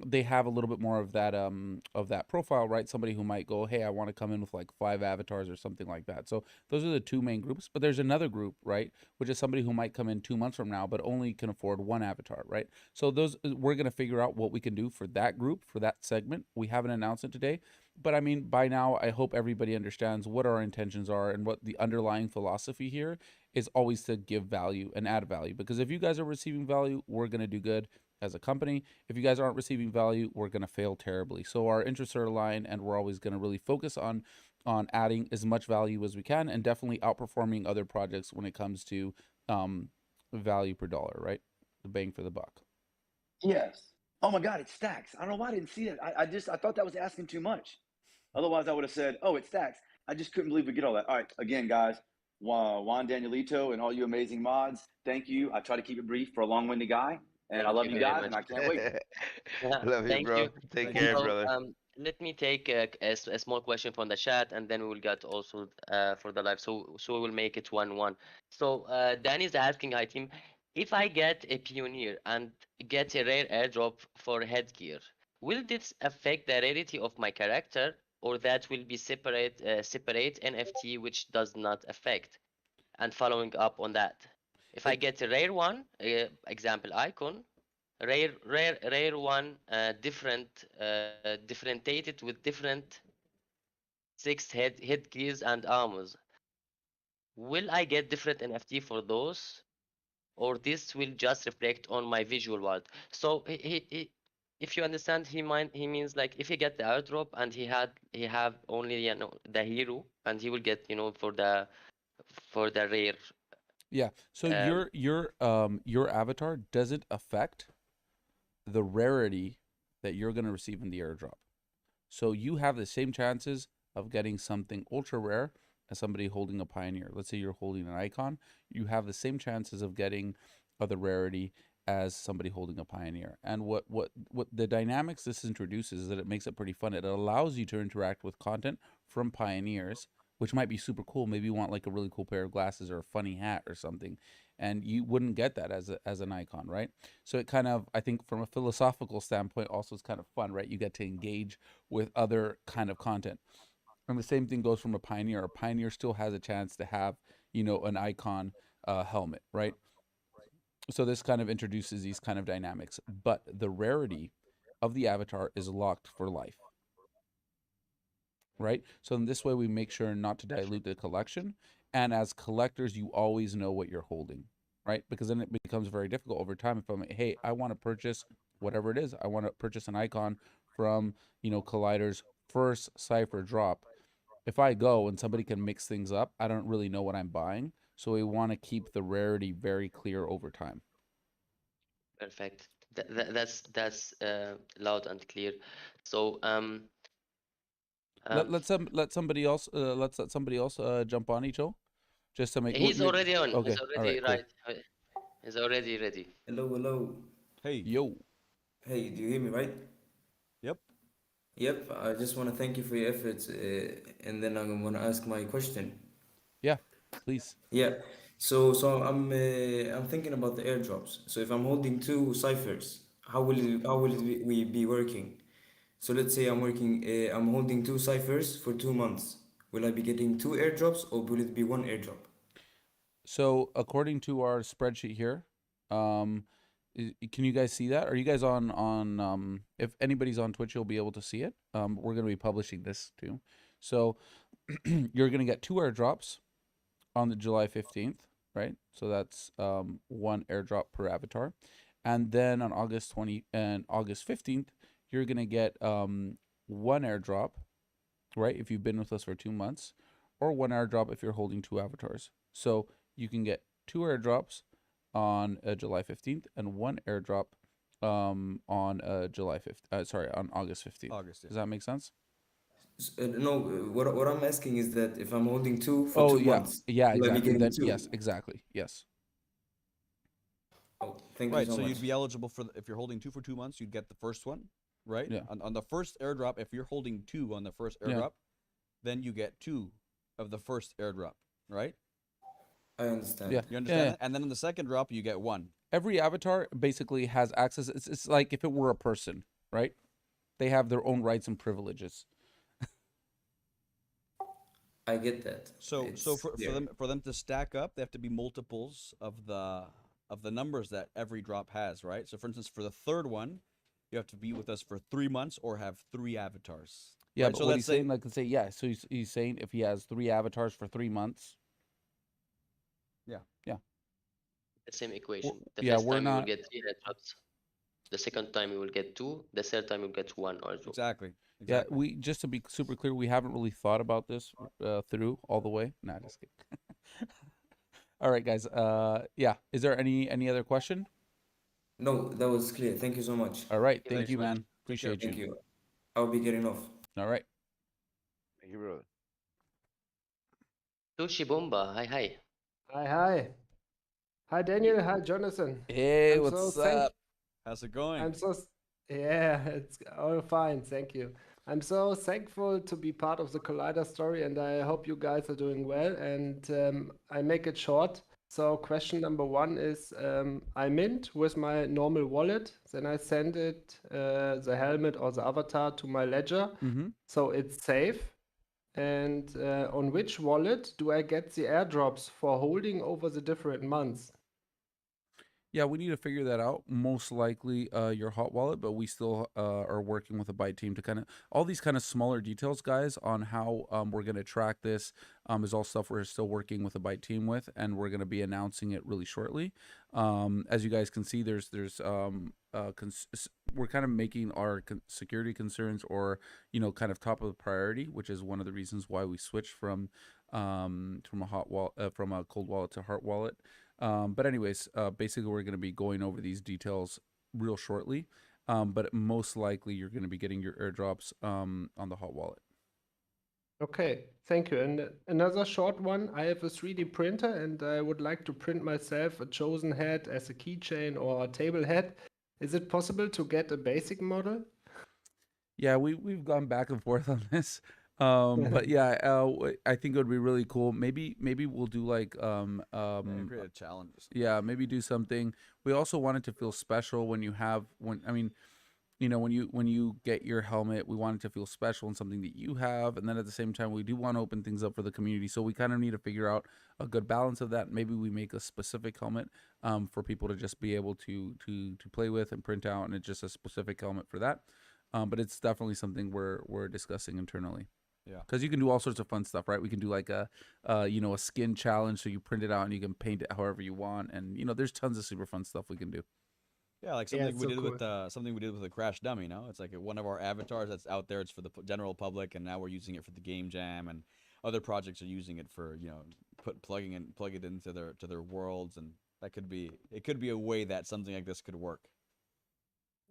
they have a little bit more of that profile, right? Somebody who might go, hey, I want to come in with like 5 avatars or something like that. So those are the two main groups. But there's another group, right, which is somebody who might come in 2 months from now but only can afford 1 avatar, right? So those, we're going to figure out what we can do for that group, for that segment. We haven't announced it today, but I mean, by now I hope everybody understands what our intentions are, and what the underlying philosophy here is: always to give value and add value. Because if you guys are receiving value, we're going to do good as a company. If you guys aren't receiving value, we're going to fail terribly. So our interests are aligned, and we're always going to really focus on adding as much value as we can, and definitely outperforming other projects when it comes to value per dollar, right? The bang for the buck. yes. Oh my God, it stacks. I don't know why I didn't see it. I thought that was asking too much. Otherwise, I would have said, "Oh, it stacks." I just couldn't believe we get all that. All right, again, guys, Juan Danielito and all you amazing mods, thank you. I try to keep it brief for a long-winded guy, and I Thank love you you very guys, much. and I can't wait. Yeah, Love you, thank bro. you. Take Thank you. care, So, brother. let me take a small question from the chat, and then we will get also for the live. So we will make it 1-1. So Danny's asking, hi team, if I get a pioneer and get a rare airdrop for headgear, will this affect the rarity of my character, or that will be separate NFT which does not affect? And following up on that, if I It, get a rare one, example icon, rare one, differentiated with different 6 headgears and armors, will I get different NFT for those, or this will just reflect on my visual world? So if you understand, he means like, if he get the airdrop and he have only the hero, and he will get for the rare. yeah. So Um, your avatar doesn't affect the rarity that you're going to receive in the airdrop. So you have the same chances of getting something ultra rare as somebody holding a pioneer. Let's say you're holding an icon, you have the same chances of getting the rarity as somebody holding a pioneer. And what the dynamics this introduces is that it makes it pretty fun. It allows you to interact with content from pioneers, which might be super cool. Maybe you want like a really cool pair of glasses or a funny hat or something, and you wouldn't get that as an icon, right? So it kind of, I think from a philosophical standpoint, also is kind of fun, right? You get to engage with other kind of content. And the same thing goes from a pioneer. A pioneer still has a chance to have, an icon helmet, right? So this kind of introduces these kind of dynamics. But the rarity of the avatar is locked for life, right? So in this way, we make sure not to dilute the collection. And as collectors, you always know what you're holding, right? Because then it becomes very difficult over time. If I'm like, hey, I want to purchase whatever it is, I want to purchase an icon from, Collider's first cipher drop. If I go and somebody can mix things up, I don't really know what I'm buying. So we want to keep the rarity very clear over time. Perfect. That's loud and clear. So Let somebody else let somebody else jump on Icho, just to make. he's already on. Okay, He's all right, already cool. right. He's already ready. Hello, hello. Hey. Yo, Hey, do you hear me right? Yep. Yep, I just want to thank you for your efforts, and then I'm gonna ask my question. yeah, please. Yeah, so I'm thinking about the airdrops. So if I'm holding two ciphers, how will we be working? So let's say I'm holding two ciphers for 2 months. Will I be getting two airdrops or will it be one airdrop? So according to our spreadsheet here, um, can you guys see that? Are you guys on? If anybody's on Twitch, you'll be able to see it. We're gonna be publishing this too. So you're gonna get two airdrops on the July 15th, right? So that's one airdrop per avatar, and then on August 20 and August 15th, you're gonna get one airdrop, right? If you've been with us for 2 months, or one airdrop if you're holding two avatars. So you can get two airdrops on July 15th and one airdrop on July 5th. Sorry, on August 15th. August, yeah. Does that make sense? No, what I'm asking is that if I'm holding two for Oh two yeah, months, yeah, will I be exactly. getting Then two? yes, exactly, yes. Oh, thank you Right. so So much. you'd be eligible for if you're holding two for 2 months, you'd get the first one, right? Yeah. On the first airdrop, if you're holding two on the first Yeah. airdrop, then you get two of the first airdrop, right? I understand. Yeah. You understand Yeah. that? And then on the second drop, you get one. Every avatar basically has access. It's like if it were a person, right? They have their own rights and privileges. I get that. So It's for clear. them to stack up, they have to be multiples of the numbers that every drop has, right? So for instance, for the third one, you have to be with us for 3 months or have three avatars. Yeah, right? but So what let's he's say saying, like, let's say, yeah. So he's saying if he has three avatars for 3 months, The same equation. The yeah, first we're time you will not. get three headshots. The second time you will get two. The third time you get one or two. exactly. Yeah, we just to be super clear, we haven't really thought about this through all the way. Nah, just kidding. All right, guys. Yeah. Is there any other question? No, that was clear. Thank you so much. All right. Thank Thank you, you, man. man. Take care. Appreciate Thank you. you. I'll be getting off. All right. Thank you, brother. Sushi Bomba. Hi. Hi. Hi, Daniel. Hi, Jonathan. Hey, I'm what's so up? How's it going? I'm so yeah, it's all fine. Thank you. I'm so thankful to be part of the Collider story, and I hope you guys are doing well. And I make it short. So, question number one is I mint with my normal wallet, then I send it the helmet or the avatar to my ledger, Mm-hmm. so it's safe. And on which wallet do I get the airdrops for holding over the different months? Yeah, we need to figure that out. Most likely your hot wallet, but we still are working with a Byte team to kind of all these kind of smaller details, guys, on how we're going to track this is all stuff we're still working with a Byte team with, and we're going to be announcing it really shortly. As you guys can see, we're kind of making our security concerns or kind of top of the priority, which is one of the reasons why we switched from a hot wallet from a cold wallet to hard wallet. But anyways, basically we're going to be going over these details real shortly. But most likely you're going to be getting your airdrops on the hot wallet. Okay, thank you. And another short one. I have a 3D printer and I would like to print myself a chosen head as a keychain or a table head. Is it possible to get a basic model? Yeah, we've gone back and forth on this. But yeah, I think it would be really cool. Maybe we'll do like Create a challenge. yeah, maybe do something. We also want it to feel special when you get your helmet, we want it to feel special and something that you have. And then at the same time, we do want to open things up for the community. So we kind of need to figure out a good balance of that. Maybe we make a specific helmet for people to just be able to play with and print out, and it's just a specific helmet for that. But it's definitely something we're discussing internally. Yeah. Because you can do all sorts of fun stuff, right? We can do like a a skin challenge, so you print it out and you can paint it however you want, and there's tons of super fun stuff we can do. Yeah, like Yeah, something it's we so did cool. with something we did with the Crash Dummy. No, it's like one of our avatars that's out there. It's for the general public, and now we're using it for the game jam, and other projects are using it for plug it into their worlds, and it could be a way that something like this could work.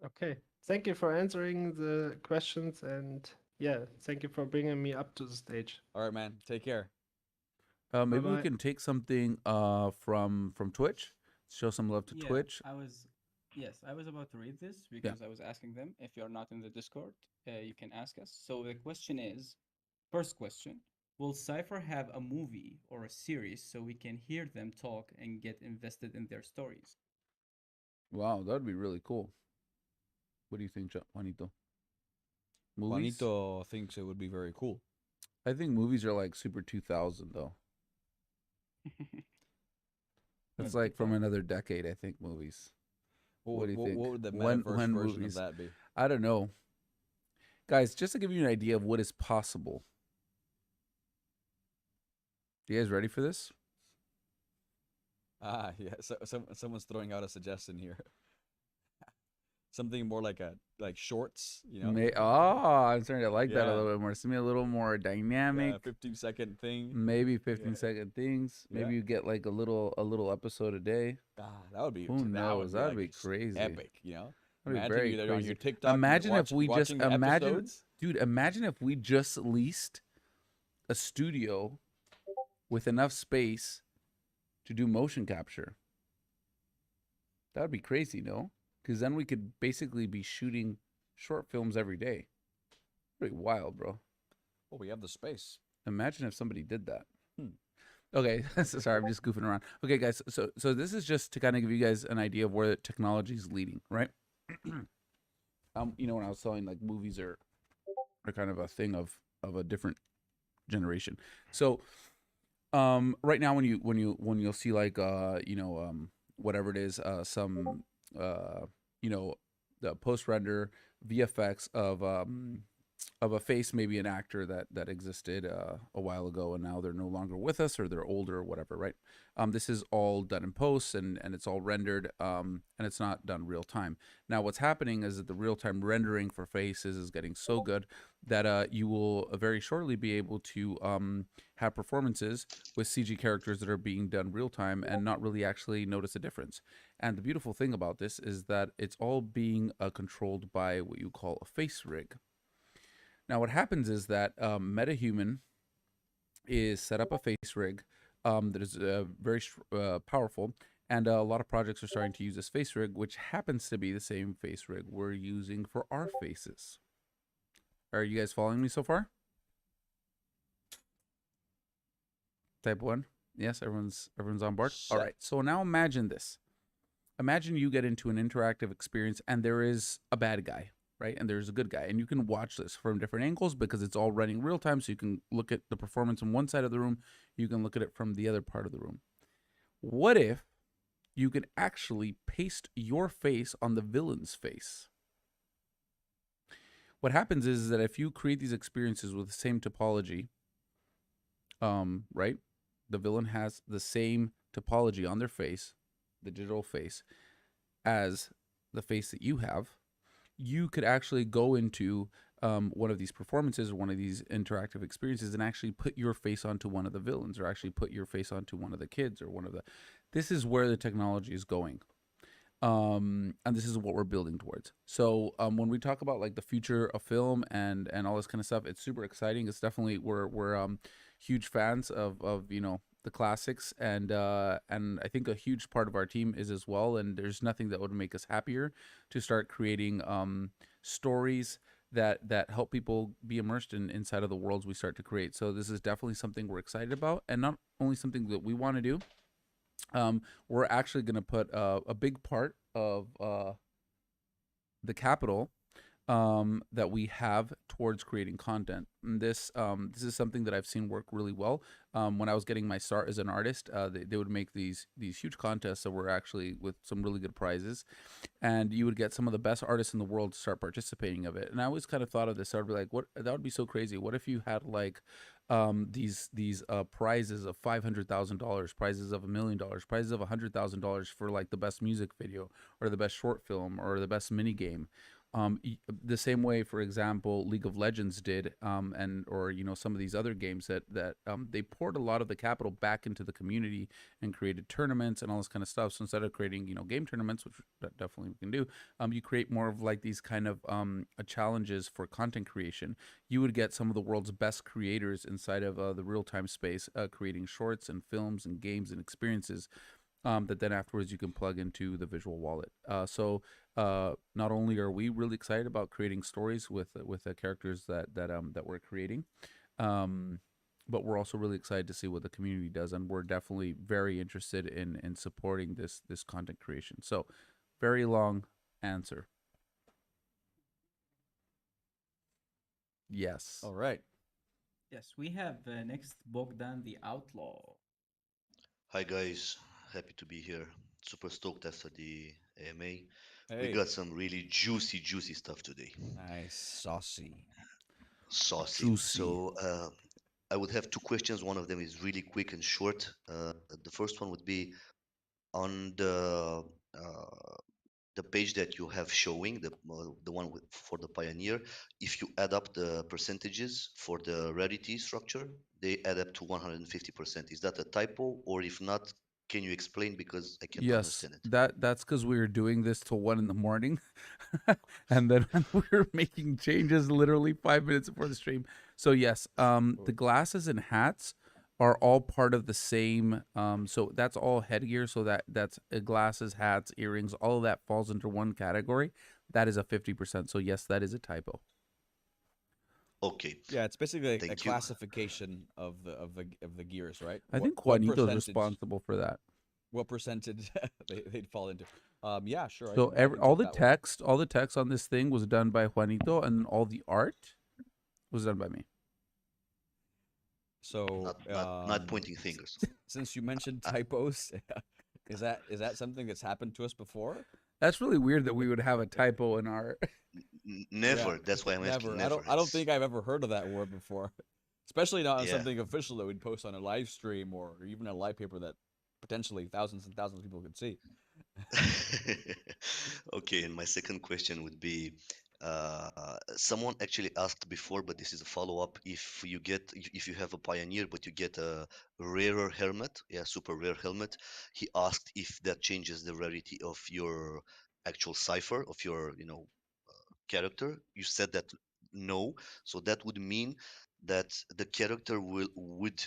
Okay. Thank you for answering the questions, and yeah, thank you for bringing me up to the stage. All right, man. Take care. Maybe we Bye-bye. can take something from Twitch, show some love to Yeah, Twitch. yes, I was about to read this because I was asking them if you're not in the Discord, you can ask us. So the question is, first question, will Cypher have a movie or a series so we can hear them talk and get invested in their stories? Wow, that would be really cool. What do you think, Juanito? Movies? Juanito thinks it would be very cool. I think movies are like super 2000 though. It's like from another decade, I think, movies. What do you think? What would the When metaverse version movies? of that be? I don't know. Guys, just to give you an idea of what is possible. You guys ready for this? Ah, yeah. Someone's throwing out a suggestion here. Something more like shorts, I'm starting to like that a Yeah. little bit more. Something a little more dynamic. Yeah, 15-second thing. Maybe 15-second things. Maybe Yeah. you get like a little episode a day. Ah, that would be. Who knows? That'd like be crazy. Epic, That'd be Imagine very you're there on crazy. your TikTok. Imagine if we just watching imagine, episodes. dude. Imagine if we just leased a studio with enough space to do motion capture. That would be crazy, no? Because then we could basically be shooting short films every day. Pretty wild, bro. Oh, we have the space. Imagine if somebody did that. Okay, sorry, I'm just goofing around. Okay, guys, so this is just to kind of give you guys an idea of where technology is leading, right? When I was telling like movies are kind of a thing of a different generation. So, right now when you'll see like whatever it is, some the post render VFX of a face, maybe an actor that existed a while ago and now they're no longer with us or they're older or whatever, right? This is all done in post and it's all rendered and it's not done real time. Now what's happening is that the real time rendering for faces is getting so good that you will very shortly be able to have performances with CG characters that are being done real time and not really actually notice a difference. And the beautiful thing about this is that it's all being controlled by what you call a face rig. Now, what happens is that MetaHuman is set up a face rig that is very powerful, and a lot of projects are starting to use this face rig, which happens to be the same face rig we're using for our faces. Are you guys following me so far? Type 1. Yes, everyone's on board. All right. So now imagine this. Imagine you get into an interactive experience and there is a bad guy, right? And there's a good guy, and you can watch this from different angles because it's all running real time. So you can look at the performance on one side of the room, you can look at it from the other part of the room. What if you could actually paste your face on the villain's face? What happens is that if you create these experiences with the same topology, right? The villain has the same topology on their face, the digital face, as the face that you have. You could actually go into one of these performances or one of these interactive experiences and actually put your face onto one of the villains or actually put your face onto one of the kids or one of the... This is where the technology is going. And this is what we're building towards. So when we talk about like the future of film and all this kind of stuff, it's super exciting. It's definitely we're huge fans of the classics, and I think a huge part of our team is as well. And there's nothing that would make us happier to start creating stories that help people be immersed inside of the worlds we start to create. So this is definitely something we're excited about, and not only something that we want to do. We're actually going to put a big part of the capital that we have towards creating content. And this is something that I've seen work really well. When I was getting my start as an artist, they would make these huge contests that were actually with some really good prizes, and you would get some of the best artists in the world to start participating of it. And I always kind of thought of this. I would be like, what, that would be so crazy. What if you had like these prizes of $500,000, prizes of $1 million, prizes of $100,000 for like the best music video or the best short film or the best mini game. The same way, for example, League of Legends did, and or some of these other games that they poured a lot of the capital back into the community and created tournaments and all this kind of stuff. So instead of creating game tournaments, which definitely we can do, you create more of like these kind of challenges for content creation. You would get some of the world's best creators inside of the real time space, creating shorts and films and games and experiences that then afterwards you can plug into the visual wallet. Not only are we really excited about creating stories with the characters that we're creating, but we're also really excited to see what the community does, and we're definitely very interested in supporting this content creation. So, very long answer. Yes. All right. Yes, we have next Bogdan the Outlaw. Hi guys, happy to be here. Super stoked after the AMA. We Hey. got some really juicy stuff today. Nice, saucy. Saucy. Juicy. So I would have two questions. One of them is really quick and short. The first one would be on the page that you have showing the one for the Pioneer. If you add up the percentages for the rarity structure, they add up to 150%. Is that a typo, or if not, can you explain, because I can't Yes, understand it? that's because we were doing this till 1 in the morning, and then we were making changes literally 5 minutes before the stream. So yes, the glasses and hats are all part of the same. So that's all headgear. So that's glasses, hats, earrings. All of that falls into one category. That is a 50%. So yes, that is a typo. Okay. Yeah, it's basically a Thank you. classification of the gears, right? I think what Juanito's percentage- responsible for that. What percentage they'd fall into? Yeah, sure. So I can all take the that one. all the text on this thing was done by Juanito, and all the art was done by me. So Not pointing fingers. Since you mentioned typos, is that something that's happened to us before? That's really weird that we would have a typo in our. Never. Yeah, That's why I'm asking. Never. I don't think I've ever heard of that word before. Especially not on Yeah. something official that we'd post on a live stream or even a live paper that potentially thousands and thousands of people could see. Okay, and my second question would be, someone actually asked before, but this is a follow-up. If you have a Pioneer, but you get a rarer helmet, yeah, super rare helmet, he asked if that changes the rarity of your actual cipher of your, character. You said that no, so that would mean that the character would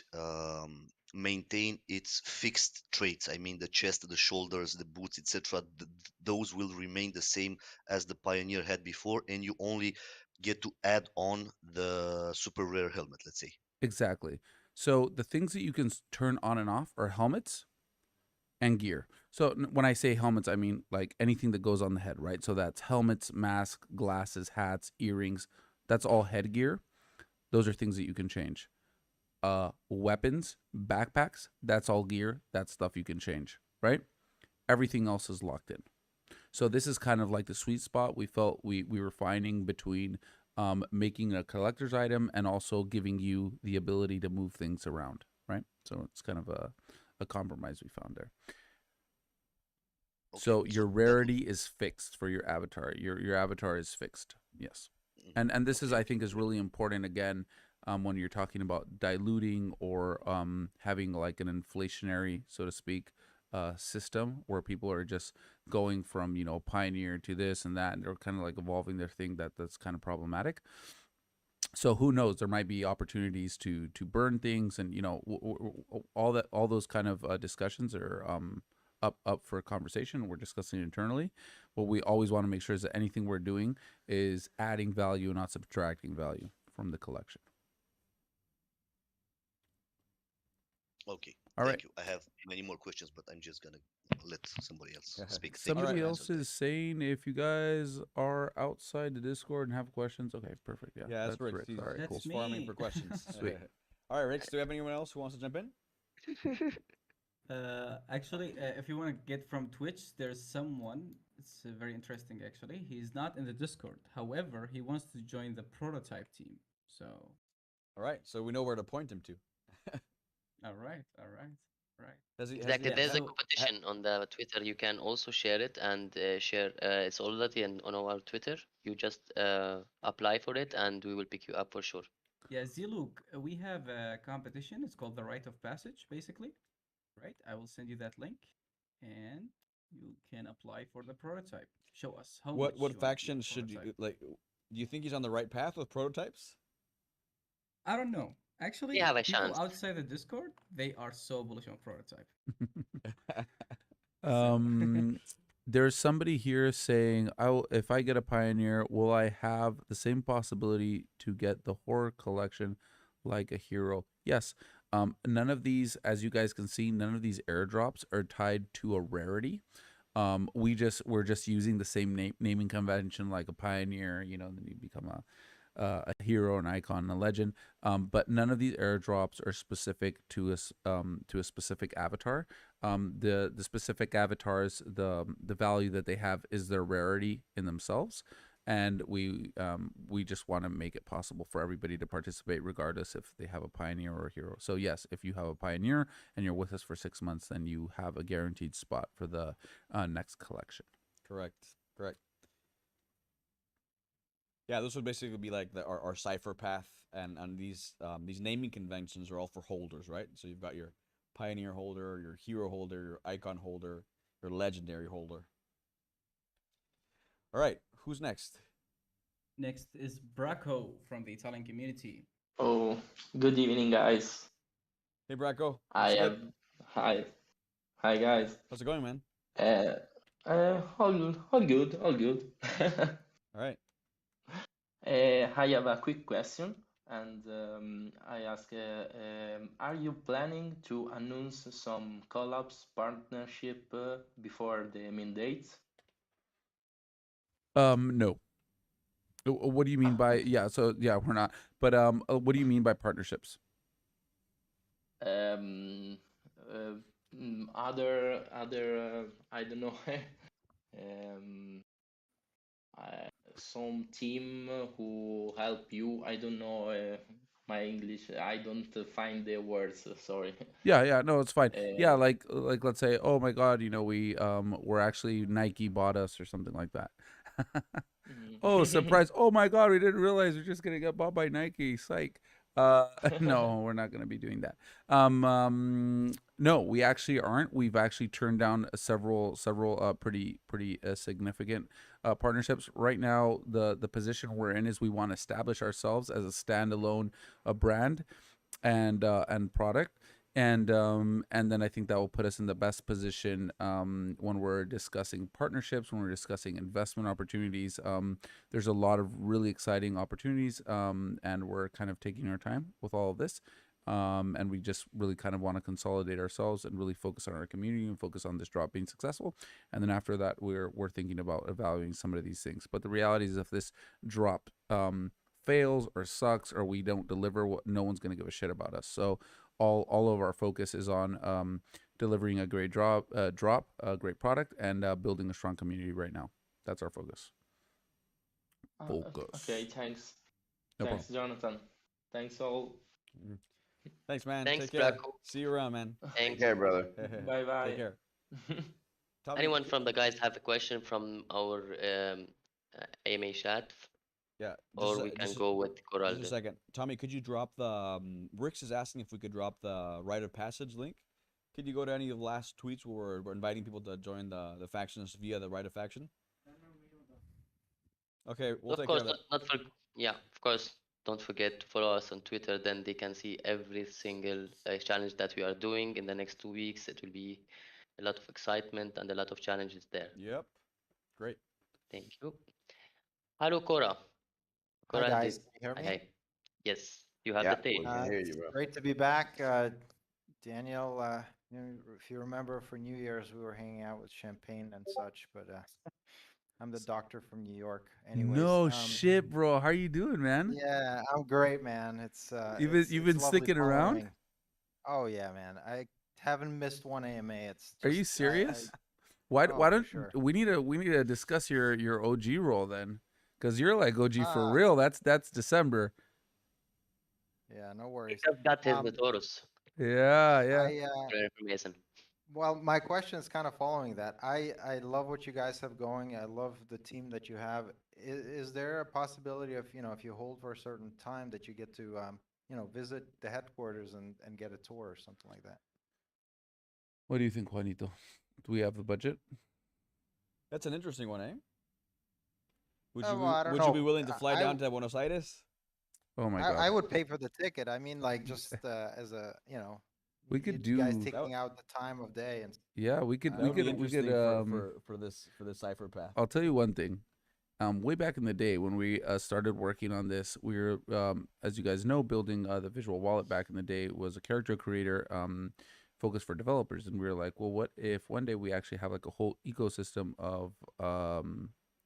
maintain its fixed traits. I mean, the chest, the shoulders, the boots, etc. Those will remain the same as the Pioneer had before, and you only get to add on the super rare helmet, let's say. Exactly. So the things that you can turn on and off are helmets and gear. So when I say helmets, I mean like anything that goes on the head, right? So that's helmets, mask, glasses, hats, earrings. That's all headgear. Those are things that you can change. Weapons, backpacks, that's all gear. That's stuff you can change, right? Everything else is locked in. So this is kind of like the sweet spot we felt we were finding between making a collector's item and also giving you the ability to move things around, right? So it's kind of a compromise we found there. Okay, So your that would- rarity is fixed for your avatar. Your avatar is fixed. Yes. And this is, I think, is really important again when you're talking about diluting or having like an inflationary, so to speak, system where people are just going from Pioneer to this and that, and they're kind of like evolving their thing. That's kind of problematic. So who knows? There might be opportunities to burn things, and all those kind of discussions are up for conversation. We're discussing internally. What we always want to make sure is that anything we're doing is adding value, not subtracting value from the collection. Okay. All Thank right. you. I have many more questions, but I'm just gonna let somebody else speak. Thank you for Somebody Alright, your man. else answer, Danny. is saying if you guys are outside the Discord and have questions. Okay, perfect. Yeah, Yeah, that's that's Rick. Rick. All right, cool. That's He's farming for me. questions. Sweet. All right, Ricks, do we have anyone else who wants to jump in? Actually, if you want to get from Twitch, there's someone. It's very interesting, actually. He's not in the Discord. However, he wants to join the prototype team. So, All right, so we know where to point him to. all right, all right, right. Has he Exactly. Yeah. There's a So, competition on the Twitter. You can also share it and share. It's already on our Twitter. You just apply for it, and we will pick you up for sure. yeah, Ziluk, we have a competition. It's called the Rite of Passage, basically. Right? I will send you that link, and you can apply for the prototype. Show us how much what you want to be faction on should prototype. you like? Do you think he's on the right path with prototypes? I don't know. We Actually, have a people chance. outside the Discord, they are so bullish on prototype. So, Um, there's somebody here saying, if I get a Pioneer, will I have the same possibility to get the horror collection like a hero? Yes. None of these, as you guys can see, none of these airdrops are tied to a rarity. We're just using the same naming convention like a Pioneer. You know, then you become a hero, an icon, and a legend. But none of these airdrops are specific to a specific avatar. The specific avatars, the value that they have is their rarity in themselves, and we just want to make it possible for everybody to participate, regardless if they have a pioneer or a hero. So yes, if you have a pioneer and you're with us for 6 months, then you have a guaranteed spot for the next collection. Correct. Correct. Yeah, this would basically be like our cipher path, and these naming conventions are all for holders, right? So you've got your pioneer holder, your hero holder, your icon holder, your legendary holder. All right, who's next? next is Braco from the Italian community. Oh, good evening, guys. Hey, Bracco, I what's have good? hi, hi, guys. How's it going, man? Uh, all good, all good. All right. I have a quick question, and I ask, are you planning to announce some collabs partnership before the main dates? No. What do you mean by Okay. yeah? So yeah, we're not. But what do you mean by partnerships? Um, uh, other I don't know. um, some team who help you. I don't know my English. I don't find the words. Sorry. Yeah, no, it's fine. Yeah, Uh, like let's say, oh my God, we're actually Nike bought us or something like that. Oh, mm. surprise! Oh my God, we didn't realize we're just gonna get bought by Nike. Psych. No, we're not gonna be doing that. No, we actually aren't. We've actually turned down several pretty significant partnerships. Right now, the position we're in is we want to establish ourselves as a standalone brand and product, and then I think that will put us in the best position when we're discussing partnerships, when we're discussing investment opportunities. There's a lot of really exciting opportunities, and we're kind of taking our time with all of this. And we just really kind of want to consolidate ourselves and really focus on our community and focus on this drop being successful. And then after that, we're thinking about evaluating some of these things. But the reality is, if this drop fails or sucks or we don't deliver, what no one's going to give a shit about us. So all of our focus is on delivering a great a great product, and building a strong community right now. That's our focus. Okay, Focus. thanks. No Thanks, problem. Jonathan. Thanks all. Mhm. Thanks, man. Thanks, Take care. Braco. See you around, man. Take Thanks. care, brother. Bye Take bye. care. Tommy, Anyone from the guys have a question from our AMA chat, yeah, or we can go with just a Coralder? second. Tommy, could you drop the Rix is asking if we could drop the rite of passage link. Could you go to any of the last tweets where we're inviting people to join the factions via the rite of faction? Okay, we'll Of take care course, of that. not for yeah. Of course, don't forget to follow us on Twitter. Then they can see every single challenge that we are doing in the next 2 weeks. It will be a lot of excitement and a lot of challenges there. Yep. Great. Thank you. Hello, Cora. Hi Cora, did guys, can you hear me? hi. Yes, you have Yeah, the stage. we can hear you, It's bro. great to be back. Daniel, if you remember, for New Year's we were hanging out with champagne and such, but I'm the doctor from New York. Anyways, No shit, bro. How are you doing, man? yeah, I'm great, man. You've It's been lovely sticking around? following. Oh yeah, man. I haven't missed one AMA. It's Are you just serious? oh, Why for don't sure. we need to discuss your OG role then? Because you're like OG for Uh, real. That's December. yeah, no He worries. just got his Um, Taurus. Yeah, yeah. I For your information. Well, my question is kind of following that. I love what you guys have going. I love the team that you have. Is there a possibility of, if you hold for a certain time that you get to, visit the headquarters and get a tour or something like that? What do you think, Juanito? Do we have the budget? That's an interesting one, eh? Well, I don't Would you be know. willing to fly I, down to Buenos Aires? Oh my I, God. I would pay for the ticket. I mean, like just as a, We could you guys do. taking out the time of day and. Yeah, we could. That We would be could. We could. interesting for this cipher path. I'll tell you one thing. Way back in the day when we started working on this, we were, as you guys know, building the visual wallet back in the day was a character creator focus for developers. And we were like, well, what if one day we actually have like a whole ecosystem of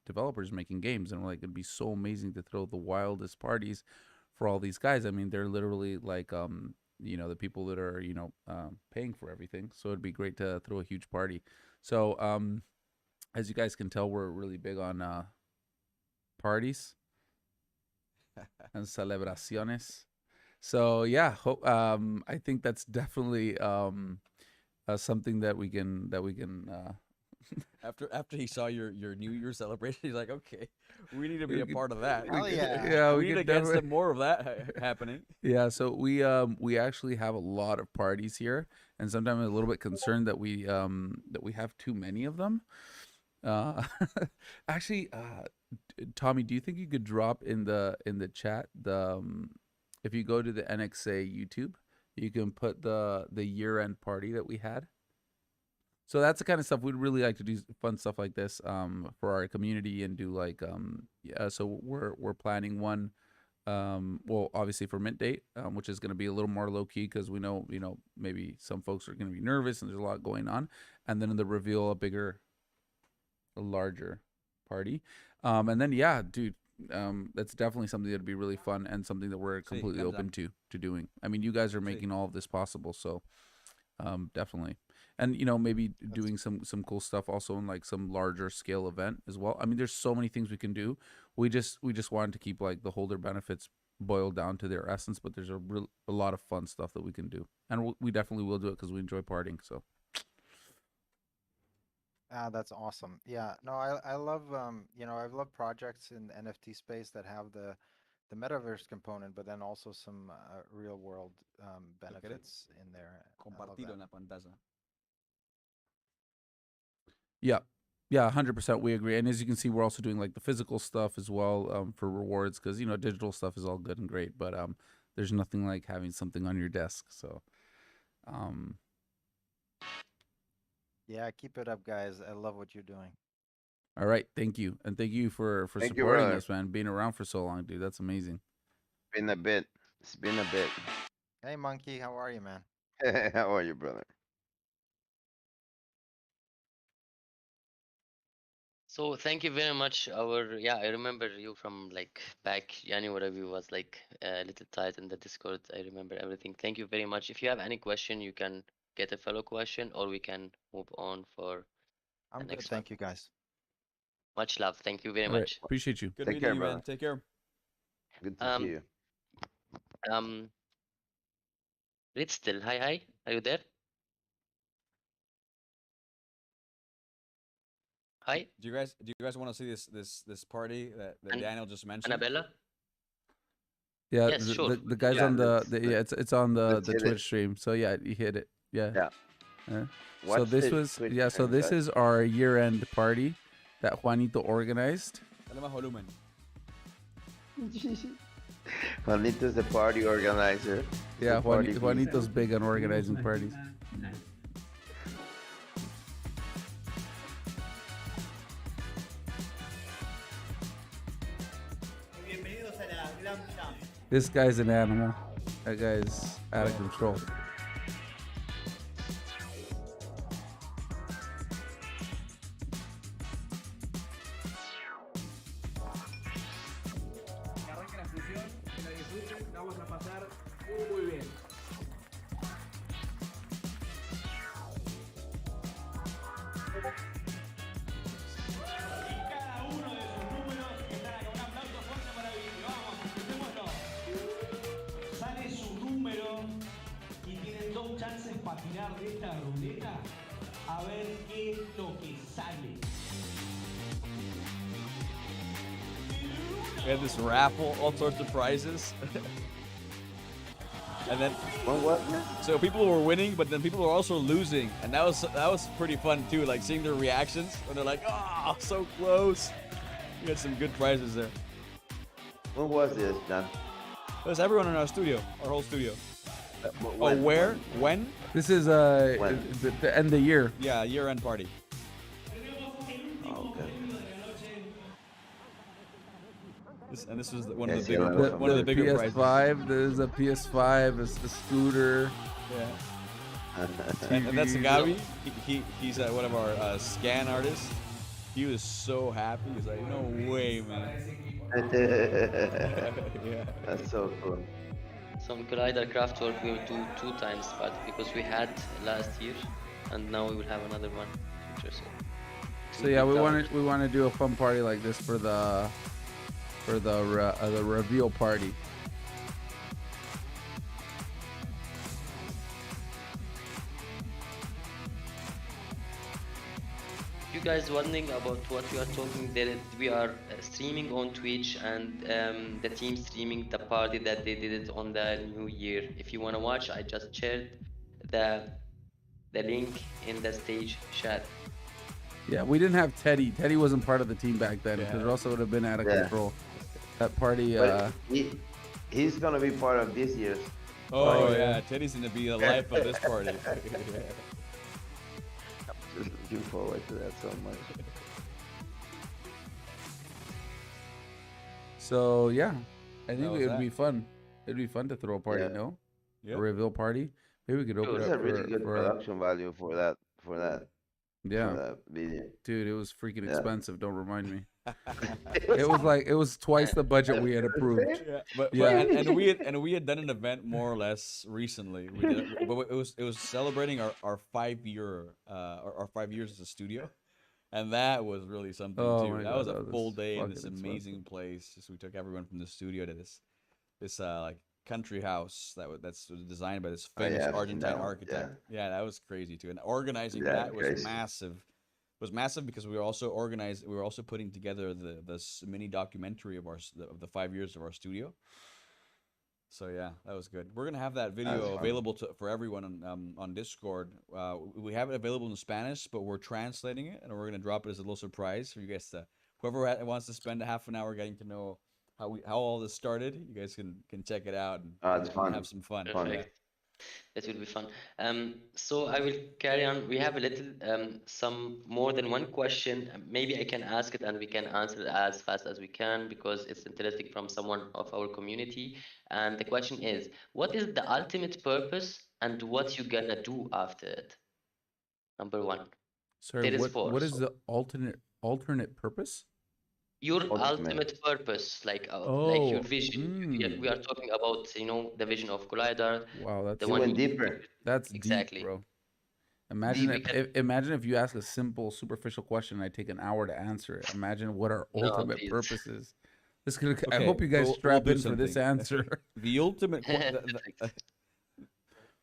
developers making games? And we're like, it'd be so amazing to throw the wildest parties for all these guys. I mean, they're literally like, the people that are, paying for everything. So it'd be great to throw a huge party. So as you guys can tell, we're really big on parties and celebraciones. So yeah, I think that's definitely something that we can After he saw your New Year celebration, he's like, okay, we need to be a part of that. Hell yeah. Yeah, we need to get some more of that happening. Yeah, so we actually have a lot of parties here, and sometimes I'm a little bit concerned that we have too many of them. Uh, actually, Tommy, do you think you could drop in the chat if you go to the NXA YouTube, you can put the year-end party that we had. So that's the kind of stuff we'd really like to do, fun stuff like this for our community and do like so we're planning one well, obviously for mint date, which is going to be a little more low key because we know maybe some folks are going to be nervous and there's a lot going on, and then in the reveal a larger party, and then yeah, dude, that's definitely something that'd be really fun and something that we're completely open to doing. I mean, you guys are making all of this possible, so definitely. And maybe doing some cool stuff also in like some larger scale event as well. I mean, there's so many things we can do. We just wanted to keep like the holder benefits boiled down to their essence, but there's a lot of fun stuff that we can do, and we definitely will do it because we enjoy partying. So That's awesome. Yeah, no, I love I've loved projects in the NFT space that have the metaverse component, but then also some real world benefits in there. I love Compartido that. en la pantalla. yeah, 100%, we agree. And as you can see, we're also doing like the physical stuff as well for rewards because digital stuff is all good and great, but there's nothing like having something on your desk. So Yeah, keep it up, guys. I love what you're doing. all right, thank you, and thank you for Thank you, supporting brother. us, man. Being around for so long, dude, that's amazing. Been a bit. It's been a bit. Hey, Monkey, how are you, man? How are you, brother? So thank you very much. I remember you from like back January. We was like a little tight in the Discord. I remember everything. Thank you very much. If you have any question, you can get a fellow question, or we can move on for I'm the good, next one. thank you, guys. Much love. Thank you very All right, much. appreciate you. Good Take meeting care, you, brother. man. Take care. Good to see Um you. Read still. Hi. Are you there? Hi, Do you guys want to see this party that An- Daniel just mentioned? Annabella. Yeah, Yes, sure. the guys Yeah, on it's on the let's hit Twitch it. stream. So yeah, you hit it. Yeah. Yeah. So What's this the was Twitch so time, this guys? is our year-end party that Juanito organized. Dale más volumen. Juanito's the party organizer. He's Yeah, the party beast. Juanito's big on organizing parties. This guy's an animal. That guy's out of control. vamos a pasar muy bien. Cada uno de sus números que están acá. Un aplauso fuerte para Vicky. Vamos, escuchémoslo. Sale su número y tienen dos chances para tirar de esta ruleta a ver qué es lo que sale. We had this raffle, all sorts of prizes. And then so people were winning, but then people were also losing, and that was pretty fun too. Like seeing their reactions when they're like, "Oh, so close." We had some good prizes there. When was this, Dan? It was everyone in our studio, our whole studio. When? Where? When? This is the end of the year. Yeah, year-end party. Oh, okay. This was one of the bigger PS5. prizes. There's a PS5. It's the scooter. Yeah. and that's Gabi. He's one of our scan artists. He was so happy. He was like, "No way, man." Yeah. That's so cool. Some Collider Craftwork we will do 2 times, but because we had last year, and now we will have another one. So yeah, we want to do a fun party like this for the reveal party. You guys wondering about what we are talking? That we are streaming on Twitch, and the team streaming the party that they did it on the New Year. If you want to watch, I just shared the link in the stage chat. Yeah, we didn't have Teddy. Teddy wasn't part of the team back then, because Yeah. it also would have been out of Yeah. control. That party. But he's gonna be part of this year's. Oh party. yeah, Teddy's gonna be the life of this party. Just looking forward to that so much. So yeah, I think That was it would that. be fun. It'd be fun to throw a party, Yeah. no? Yep. A reveal party. Maybe we could open There's it a up really for, good for production value for that. yeah. For that video. Dude, it was freaking Yeah. expensive. Don't remind me. It was twice the budget we had approved. Yeah, but Yeah. and we had done an event more or less recently. We did it, but it was celebrating our 5-year our 5 years as a studio, and that was really something Oh too. my That God, was a that was full day in this fucking amazing place. Just we took everyone from the studio to this like country house that's designed by this Oh, famous yeah, I've seen Argentine that one, architect. Yeah, that was crazy too. And organizing Yeah, that was crazy. massive. Was massive because we were also putting together this mini documentary of the 5 years of our studio. So yeah, that was good. We're gonna have that video fun. available for everyone on Discord. We have it available in Spanish, but we're translating it, and we're gonna drop it as a little surprise for you guys to whoever wants to spend a half an hour getting to know how all this started. You guys can check it out and, It's and fun. have some fun. Perfect. That will be fun. So I will carry on. We have a little, some more than one question. Maybe I can ask it and we can answer it as fast as we can because it's interesting from someone of our community. And the question is, what is the ultimate purpose and what you gonna do after it? Number 1. Sorry, There is 4. what is So the alternate purpose? your Ultimate. ultimate purpose, like your Oh, vision. We are talking about, the vision of Collider. wow, The that's You one went you deeper. that's exactly. deep, bro. Imagine Deep, imagine if you ask a simple, superficial question and I take an hour to answer it. Imagine what our No, ultimate please. purpose is. This could. I Okay, hope you guys we'll strap do in for this something. answer. The ultimate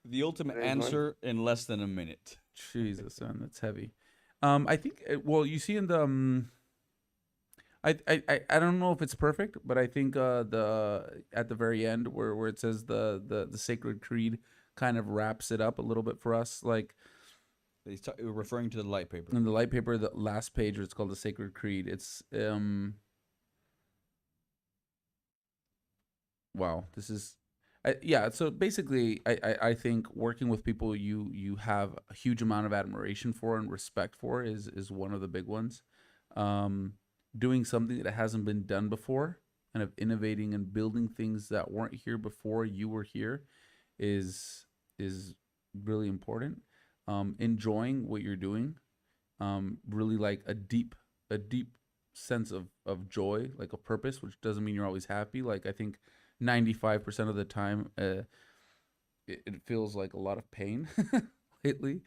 the ultimate Very good. answer in less than a minute. Jesus, son, that's heavy. I think. Well, you see in the. I don't know if it's perfect, but I think the at the very end where it says the sacred creed kind of wraps it up a little bit for us, like He's referring to the light paper. in the light paper, the last page where it's called the sacred creed. It's wow, this is yeah. So basically, I think working with people you have a huge amount of admiration for and respect for is one of the big ones. Doing something that hasn't been done before, kind of innovating and building things that weren't here before you were here, is really important. Enjoying what you're doing, really like a deep sense of joy, like a purpose, which doesn't mean you're always happy. Like I think 95% of the time, it feels like a lot of pain lately,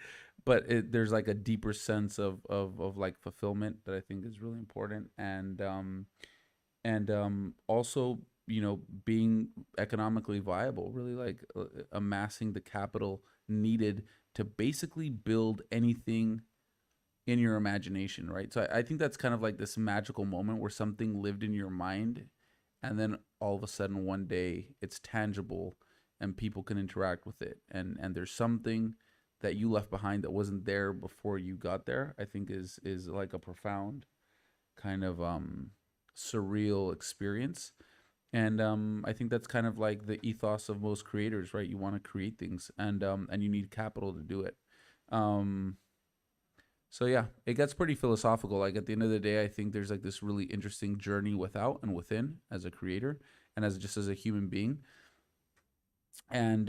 but there's like a deeper sense of like fulfillment that I think is really important, and also, being economically viable, really like amassing the capital needed to basically build anything in your imagination, right? So I think that's kind of like this magical moment where something lived in your mind, and then all of a sudden one day it's tangible and people can interact with it, and there's something that you left behind that wasn't there before you got there. I think is like a profound kind of surreal experience. And I think that's kind of like the ethos of most creators, right? You want to create things, and you need capital to do it. Um, so yeah, it gets pretty philosophical. Like at the end of the day, I think there's like this really interesting journey without and within as a creator and as just as a human being. And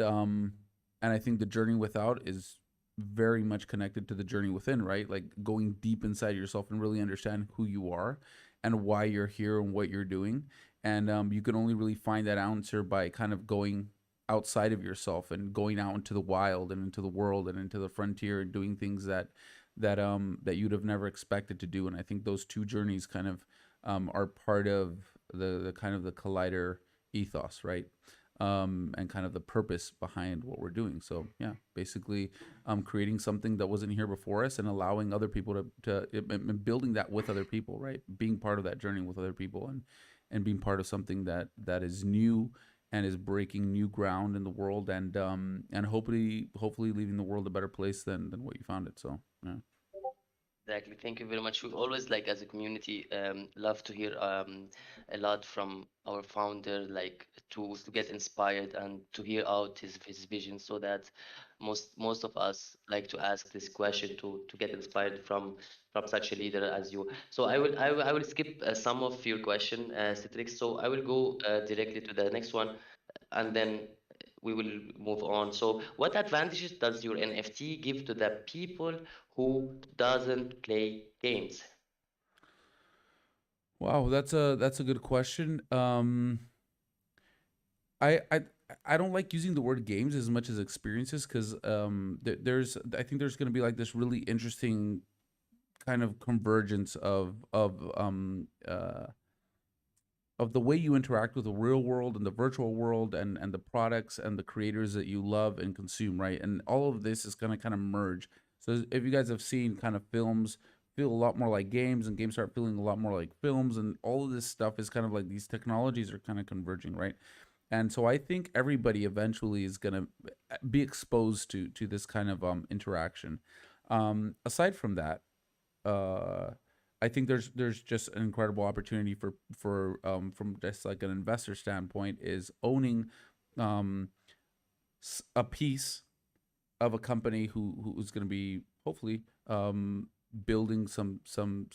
I think the journey without is very much connected to the journey within, right? Like going deep inside yourself and really understand who you are and why you're here and what you're doing. And you can only really find that answer by kind of going outside of yourself and going out into the wild and into the world and into the frontier and doing things that you'd have never expected to do. And I think those two journeys kind of are part of the kind of the Collider ethos, right? And kind of the purpose behind what we're doing. So yeah, basically, creating something that wasn't here before us and allowing other people and building that with other people, right? Being part of that journey with other people, and being part of something that is new and is breaking new ground in the world, and hopefully leaving the world a better place than what you found it. So yeah. Exactly. Thank you very much. We always, like, as a community, love to hear a lot from our founder, like to get inspired and to hear out his vision, so that most of us like to ask this question to get inspired from such a leader as you. So I will skip some of your question, Citrix. So I will go directly to the next one, and then we will move on. So, what advantages does your NFT give to the people who doesn't play games? Wow, that's a good question. I I I don't like using the word games as much as experiences, because I think there's going to be like this really interesting kind of convergence of the way you interact with the real world and the virtual world, and the products and the creators that you love and consume, right? And all of this is going to kind of merge. So if you guys have seen kind of films feel a lot more like games, and games start feeling a lot more like films, and all of this stuff is kind of like these technologies are kind of converging, right? And so I think everybody eventually is going to be exposed to this kind of interaction. Aside from that, uh, I think there's just an incredible opportunity for from just like an investor standpoint, is owning um, a piece of a company who's going to be hopefully building some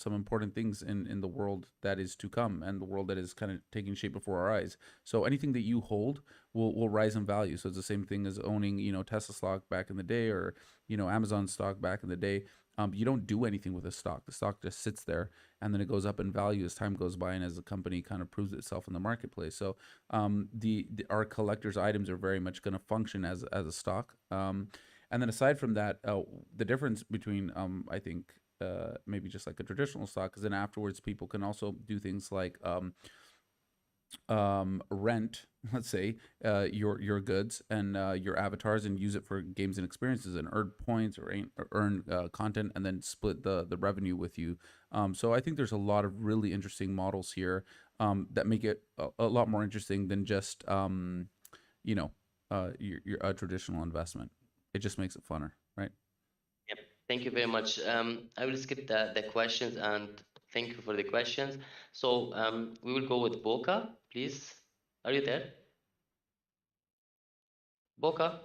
important things in the world that is to come, and the world that is kind of taking shape before our eyes. So anything that you hold will rise in value. So it's the same thing as owning, Tesla stock back in the day, or Amazon stock back in the day. You don't do anything with a stock. The stock just sits there, and then it goes up in value as time goes by and as the company kind of proves itself in the marketplace. So our collector's items are very much going to function as a stock. And then aside from that, the difference between I think maybe just like a traditional stock, because then afterwards people can also do things like rent, let's say, your goods and your avatars, and use it for games and experiences, and earn points, or earn content, and then split the revenue with you. So I think there's a lot of really interesting models here that make it a lot more interesting than just your a traditional investment. It just makes it funner, right? Yep. Thank you very much. I will skip the questions, and thank you for the questions. So we will go with Boca, please. Are you there? Boca?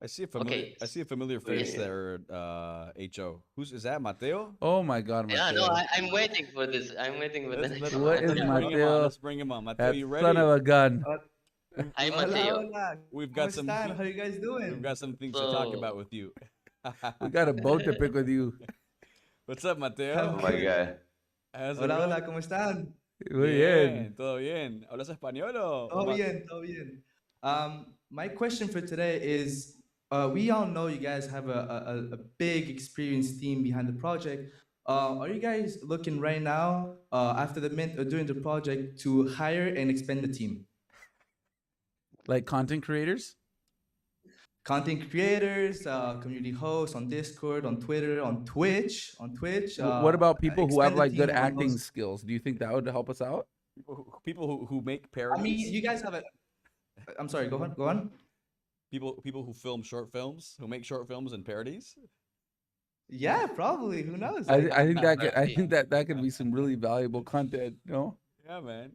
I see a familiar. Okay. I see a familiar Yes. face there. Ho. Is that? Mateo? Oh my God, Yeah, no, Mateo! I'm waiting for this. I'm waiting for the next What one. is Bring him on. Mateo? Let's bring him on. Mateo, That you son ready? of a gun! Hi, Hola, Mateo. hola. We've ¿Cómo got some. están? How you guys doing? We've got some things to talk about So, with you. We got a boat to pick with you. What's up, Oh Mateo? my god. How's it Hola, going? hola, ¿cómo están? Muy bien. Bien, todo bien. ¿Hablas español o Todo más? bien, todo bien. My question for today is, we all know you guys have a big experienced team behind the project. Are you guys looking right now, after the mint or during the project, to hire and expand the team? Like content creators? Content creators, community hosts on Discord, on Twitter, on Twitch, What about people who have expand the like good team on acting those. skills? Do you think that would help us out? People who make I mean, parodies. you guys have a. I'm sorry. Go on. Go on. People who film short films, who make short films and parodies. Yeah, probably. Who knows? I think that could be some really valuable content. No. Yeah, man.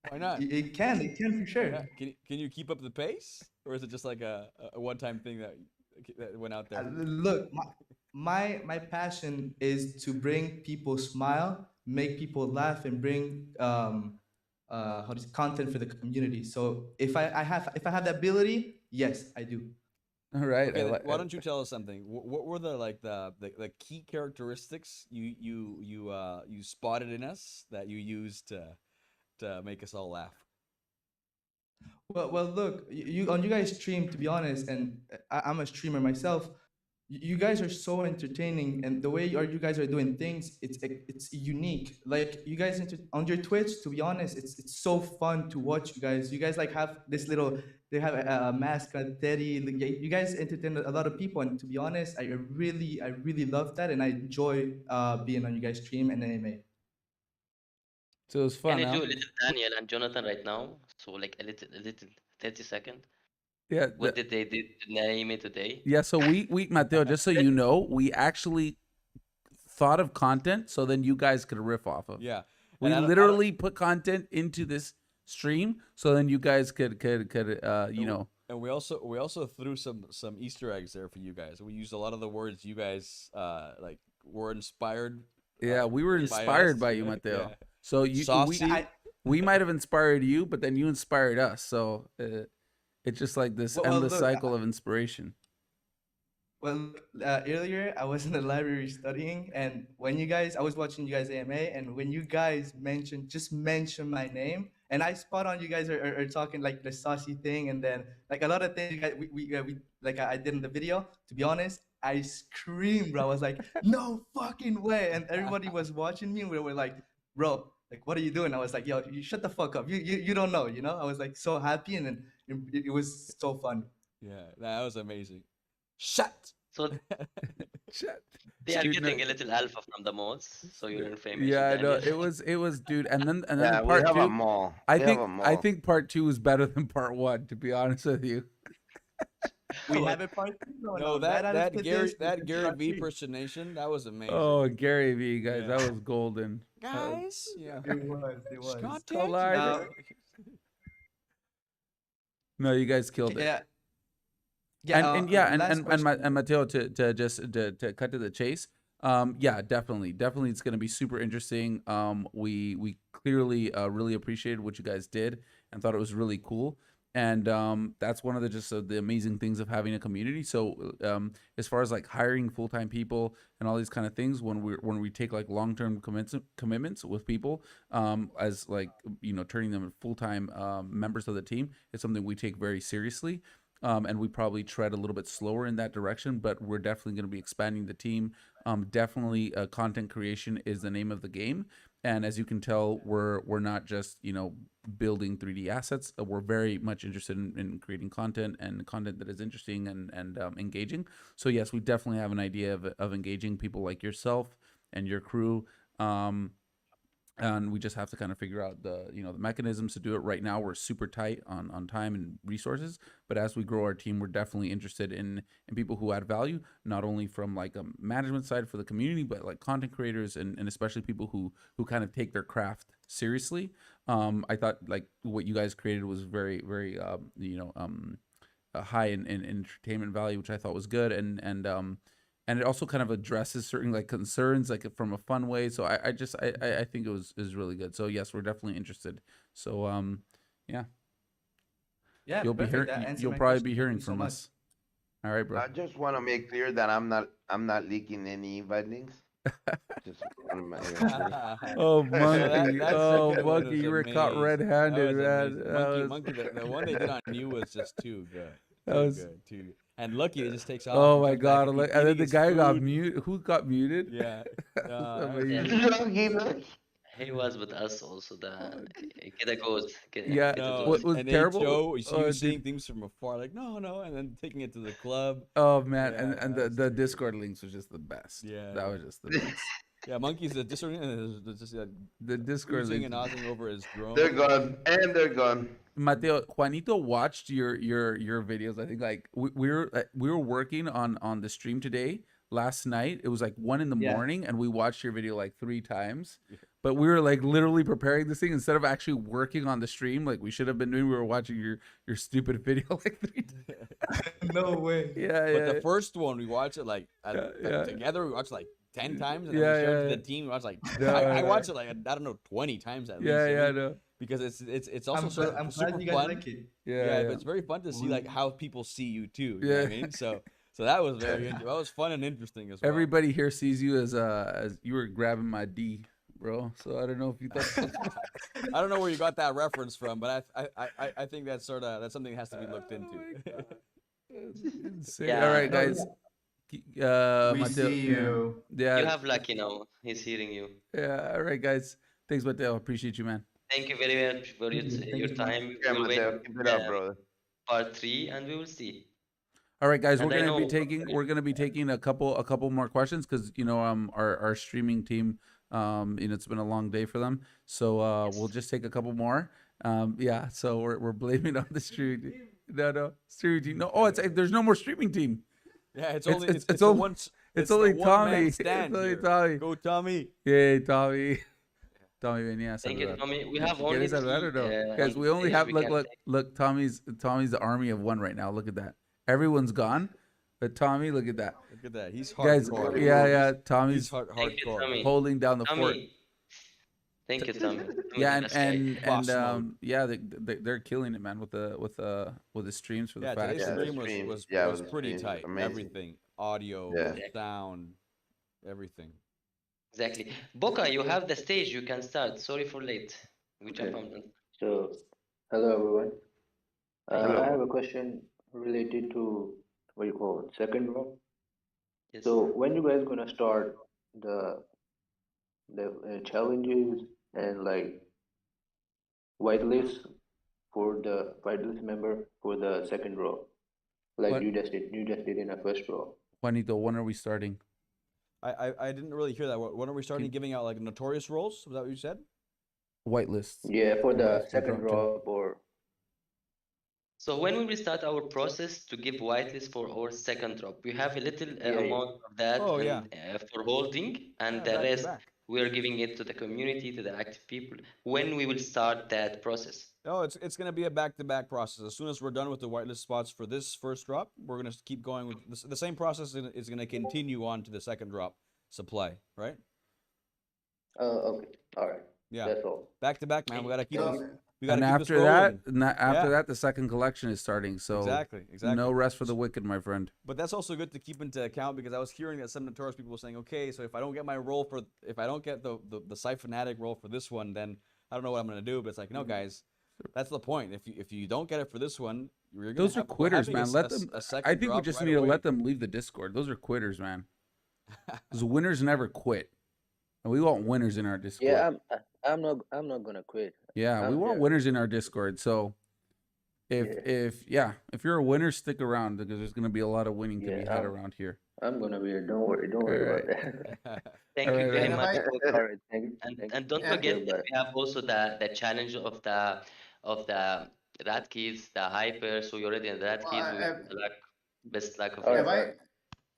Why not? It can for sure. Yeah. Can you keep up the pace, or is it just like a one-time thing that went out there? Look, my passion is to bring people smile, make people laugh, and bring content for the community. So if I have the ability, yes, I do. All right. Okay, then why don't you tell us something? What were the key characteristics you spotted in us that you used to make us all laugh? Well, look, you on you guys stream. To be honest, and I'm a streamer myself. You guys are so entertaining, and the way you guys are doing things, it's unique. Like you guys on your Twitch. To be honest, it's so fun to watch you guys. You guys like have this little. They have a mascot, Teddy. Like, you guys entertain a lot of people, and to be honest, I really love that, and I enjoy being on you guys stream and anime. So it was fun, Can you huh? do a little Daniel and Jonathan right now? So like a little 30 second. Yeah. What did they did in anime today? Yeah. So we Mateo, just so you know, we actually thought of content so then you guys could riff off of. Yeah. We literally put content into this stream so then you guys could you know. And we also threw some Easter eggs there for you guys. We used a lot of the words you guys like were inspired. Yeah, we were inspired by you, Mateo. Yeah. So we might have inspired you, but then you inspired us. So it's just like this endless cycle of inspiration. Well, earlier I was in the library studying, and when I was watching you guys AMA, and when you guys mentioned my name, and I spot on you guys are talking like the saucy thing, and then like a lot of things you guys, we like I did in the video. To be honest, I screamed, bro. I was like, no fucking way, and everybody was watching me. And we were like, bro, like what are you doing? I was like, yo, you shut the fuck up. You don't know, you know. I was like so happy, and then it was so fun. Yeah, that was amazing. Shut. So Shut. They are getting a little alpha from the mods, so you're in famous. Yeah, no, it was dude, and then Yeah, part we have two. a mall. I We think have a I mall. think part two was better than part one. To be honest with you. We have a part two. No, that Gary V impersonation, that was amazing. Oh, Gary V, guys, that was golden. Guys, yeah, it was. Collider. No, you guys killed it. Yeah. And Mateo, to just to cut to the chase, yeah, definitely, it's gonna be super interesting. We clearly really appreciated what you guys did and thought it was really cool, and that's one of the amazing things of having a community. So as far as like hiring full-time people and all these kind of things, when we take like long-term commitments with people, as like, you know, turning them full-time members of the team, it's something we take very seriously. And we probably tread a little bit slower in that direction, but we're definitely going to be expanding the team. Definitely, content creation is the name of the game, and as you can tell, we're not just, you know, building 3D assets. We're very much interested in creating content and content that is interesting and engaging. So yes, we definitely have an idea of engaging people like yourself and your crew. And we just have to kind of figure out the mechanisms to do it. Right now, we're super tight on time and resources. But as we grow our team, we're definitely interested in people who add value, not only from like a management side for the community, but like content creators and especially people who kind of take their craft seriously. I thought like what you guys created was very, very high in entertainment value, which I thought was good, and it also kind of addresses certain like concerns like from a fun way. So I think it was really good. So yes, we're definitely interested. So yeah. Yeah, you'll probably be hearing from us. All right, bro. I just want to make clear that I'm not leaking any invite links. Just one of my ears. Oh, So monkey! that Oh, second one monkey! was You were caught amazing. That red-handed, was man. amazing. That Monkey, was. monkey. The one they did on you was just too good. That Too was. good. Too. And lucky it just takes off Oh and my comes back god! and keep And then eating the his guy got food. mute. Who got muted? Yeah. That's That was amazing. amazing. He was with us also. Get a goat. Yeah, Get a No, what goat. was and terrible? HO, you was seeing Dude. things from afar, like no, and then taking it to the club. Oh man, Yeah, and that the was too Discord good. links was just the best. Yeah, That yeah. was just the best. Yeah, monkey's a disorganized, just The Discord oozing and links. ozzing over his They're drone. gone, and they're gone. Mateo, Juanito watched your videos. I think like we were working on the stream today last night. It was like 1 in the Yeah. morning, and we watched your video like 3 times. But we were like literally preparing this thing instead of actually working on the stream like we should have been doing. We were watching your stupid video like 3 times. No way. Yeah, But yeah, the first one we watched it like yeah. together. We watched like 10 times, and then Yeah, we showed it yeah, to yeah. the team. We watched like No, I no. watched it like I don't know 20 times at least. Yeah, I yeah, mean, no. because it's also I'm super glad you guys fun. like it. Yeah, but it's very fun to see like how people see you too. You know Yeah. what I mean? So that was that was fun and interesting as well. Everybody here sees you as you were grabbing my D, bro. So I don't know if you thought. I don't know where you got that reference from, but I think that's that's something that has to be looked into. Insane. Yeah. All right, guys. We Mateo, see you. Yeah. You have lucky now. He's hearing you. Yeah. All right, guys. Thanks, Mateo. Appreciate you, man. Thank you very much for your time. Yeah, We'll wait Mateo, keep it up, uh, brother. part 3 and we will see. All right, guys. And I know We're gonna be taking a couple more questions because our streaming team it's been a long day for them, so we'll just take a couple more. Yeah. So we're blaming on the streaming team. No streaming team. No. Oh, there's no more streaming team. Yeah, it's It's- only it's- it's, it's a only- once it's the only one-man Tommy. stand It's only here. Tommy. Go Tommy. Yay, Tommy. Tommy, ven y a Thank you, saludar. Tommy. We have ¿Quieres only saludar or no? 3 Guys, on we only stage. have We look can look take. look. Tommy's the army of one right now. Look at that. Everyone's gone, but Tommy, look at that. Look at that. He's Guys, hardcore. yeah. He's Tommy's Thank you, hardcore. Tommy. holding down the fort. Tommy. Thank you, Tommy. Yeah, That's great. Boss mode. yeah, they're killing it, man, with the streams for the Yeah, facts. today's Yeah, the stream stream- was yeah, was the pretty stream was tight. amazing. Everything, audio, Yeah. sound, everything. Exactly. Boca, you have the stage. You can start. Sorry for late. We jump on. So, hello everyone. Hello. I have a question related to what you call it, second row. Yes. So, when you guys gonna start the challenges and like whitelist for the whitelist member for the second row, like What? you just did in the first row. Juanito, when are we starting? I didn't really hear that. When are we starting giving out like notorious roles? Was that what you said? Whitelists. Yeah, for the Whitelist for second drop row or So when we will start our process to give whitelist for our second drop, we have a little Yeah. amount of that Oh, and, for holding, and Yeah, the back to rest back. we are giving it to the community, to the active people. When we will start that process? No, it's gonna be a back-to-back process. As soon as we're done with the whitelist spots for this first drop, we're gonna keep going with the same process. Is gonna continue on to the second drop supply, right? okay, all right. Yeah, That's all. back to back, man. We gotta keep So- this. We gotta And keep this after that, rolling. after Yeah. that, the second collection is starting. So Exactly. no rest for the wicked, my friend. But that's also good to keep into account because I was hearing that some notorious people were saying, okay, so if I don't get my role for, if I don't get the Siphonatic role for this one, then I don't know what I'm gonna do. But it's like, no, guys, that's the point. If you don't get it for this one, you're gonna Those are have, quitters, having man. a, Let a- them. a second I think we drop just right need to away. let them leave the Discord. Those are quitters, man. Because winners never quit, and we want winners in our Discord. Yeah, I'm not gonna quit. Yeah, we I'm want here. winners in our Discord. So if Yeah. if you're a winner, stick around because there's gonna be a lot of winning to be Yeah, had around here. I'm gonna be here. Don't worry Alright. about that. Thank All you right, very And if much. I All right, thank you. And don't Yeah. forget that Bye. we have also the challenge of the rat kids, the hyper. So you're already in the rat Well, kids. We I- wish you luck. Best luck of All luck. right.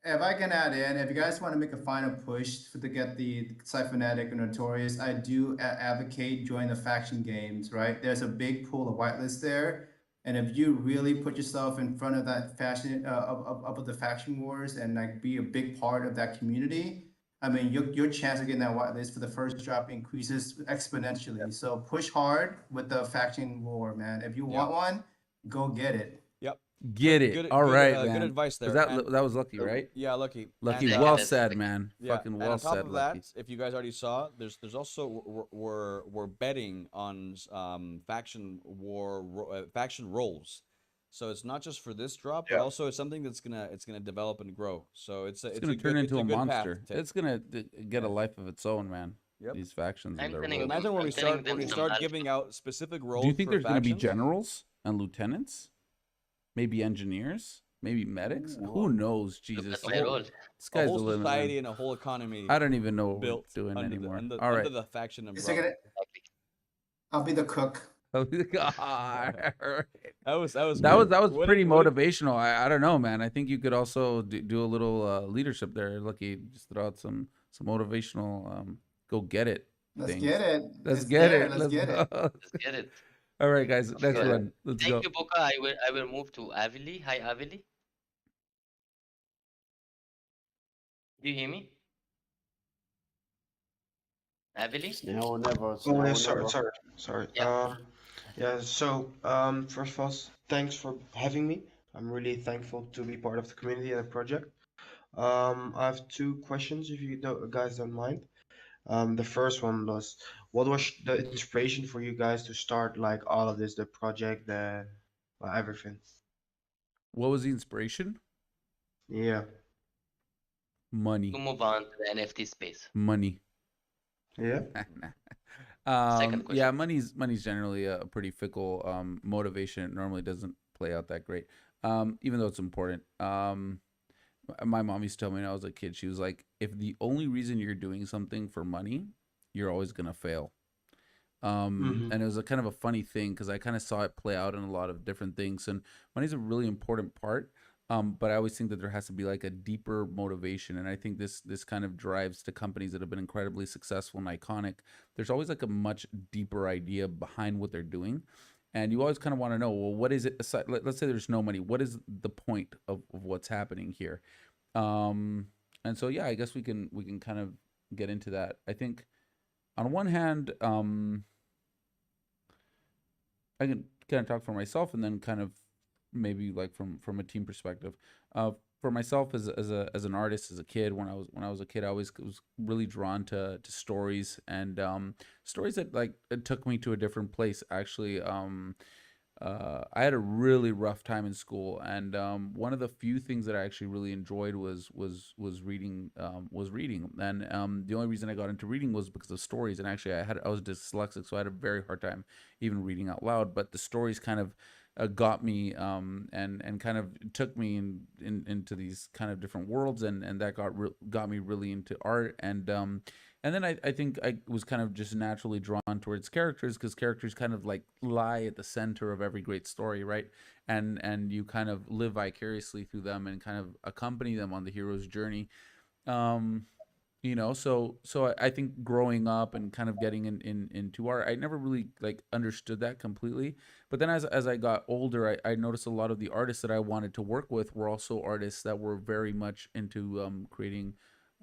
if I can add in, if you guys want to make a final push to get the Siphonatic and Notorious, I do advocate join the faction games, right? There's a big pool of whitelists there. And if you really put yourself in front of that faction of the faction wars and like be a big part of that community, I mean your chance of getting that whitelist for the first drop increases exponentially. So push hard with the faction war, man. If you want one, go get it. Yep. Get Good, it. good, All good, right, good man. advice there. Was that And that was lucky, right? yeah, lucky. Lucky. And, Well Second is said, lucky. man. yeah, Fucking and well on top said, of lucky. that, if you guys already saw, there's also we're betting on faction roles. So it's not just for this drop, but Yeah. also it's something that's gonna develop and grow. So It's it's gonna a turn good into a good path monster. to take. It's gonna get a Yeah. life of its own, man. Yep. These factions and I'm their telling So rules. them. imagine when I'm we telling start them some alpha. giving out specific roles Do you think for there's gonna be factions. generals and lieutenants? Maybe engineers? Maybe medics? Who knows? Look Jesus. at my role. Sky's whole the limit, society man. and a whole economy I don't even know what we're built doing under anymore. the All under right. the faction Is it umbrella. gonna? I'll be the cook. That was good. was What pretty did- what did- motivational. I don't know, man. I think you could also do a little leadership there. Lucky, just throw out some motivational go get it Let's things. get it. Let's It's get there. it. Let's Let's get go. it. Let's get it. All right, guys. Next Good. one. Let's Thank go. you, Boca. I will move to Avili. Hi, Avili. Do you hear me? Avili? Now or never. It's Oh, now yeah, or sorry, never. sorry. Yeah. Yeah, so, first of all, thanks for having me. I'm really thankful to be part of the community and the project. I have two questions, if you guys don't mind. The first one was, what was the inspiration for you guys to start like all of this, the project, everything? What was the inspiration? Yeah. Money. To move on to the NFT space. Money. Yeah. Second question. Yeah, money's generally a pretty fickle motivation. It normally doesn't play out that great, even though it's important. My mom used to tell me when I was a kid, she was like, if the only reason you're doing something for money, you're always gonna fail. And it was a kind of a funny thing because I kind of saw it play out in a lot of different things, and money's a really important part. But I always think that there has to be like a deeper motivation, and I think this kind of drives to companies that have been incredibly successful and iconic. There's always like a much deeper idea behind what they're doing, and you always kind of want to know, well, what is it? Aside, let's say there's no money. What is the point of what's happening here? And so yeah, I guess we can kind of get into that. I think on one hand, I can kind of talk for myself, and then kind of maybe like from a team perspective. For myself as an artist, as a kid, when I was a kid, I always was really drawn to stories, and stories that like it took me to a different place. Actually, I had a really rough time in school, and one of the few things that I actually really enjoyed was reading. And the only reason I got into reading was because of stories. And actually, I was dyslexic, so I had a very hard time even reading out loud. But the stories kind of got me and kind of took me into these kind of different worlds, and that got me really into art. And then I think I was kind of just naturally drawn towards characters, because characters kind of like lie at the center of every great story, right? And you kind of live vicariously through them and kind of accompany them on the hero's journey. So I think growing up and kind of getting into art, I never really like understood that completely. But then as I got older, I noticed a lot of the artists that I wanted to work with were also artists that were very much into creating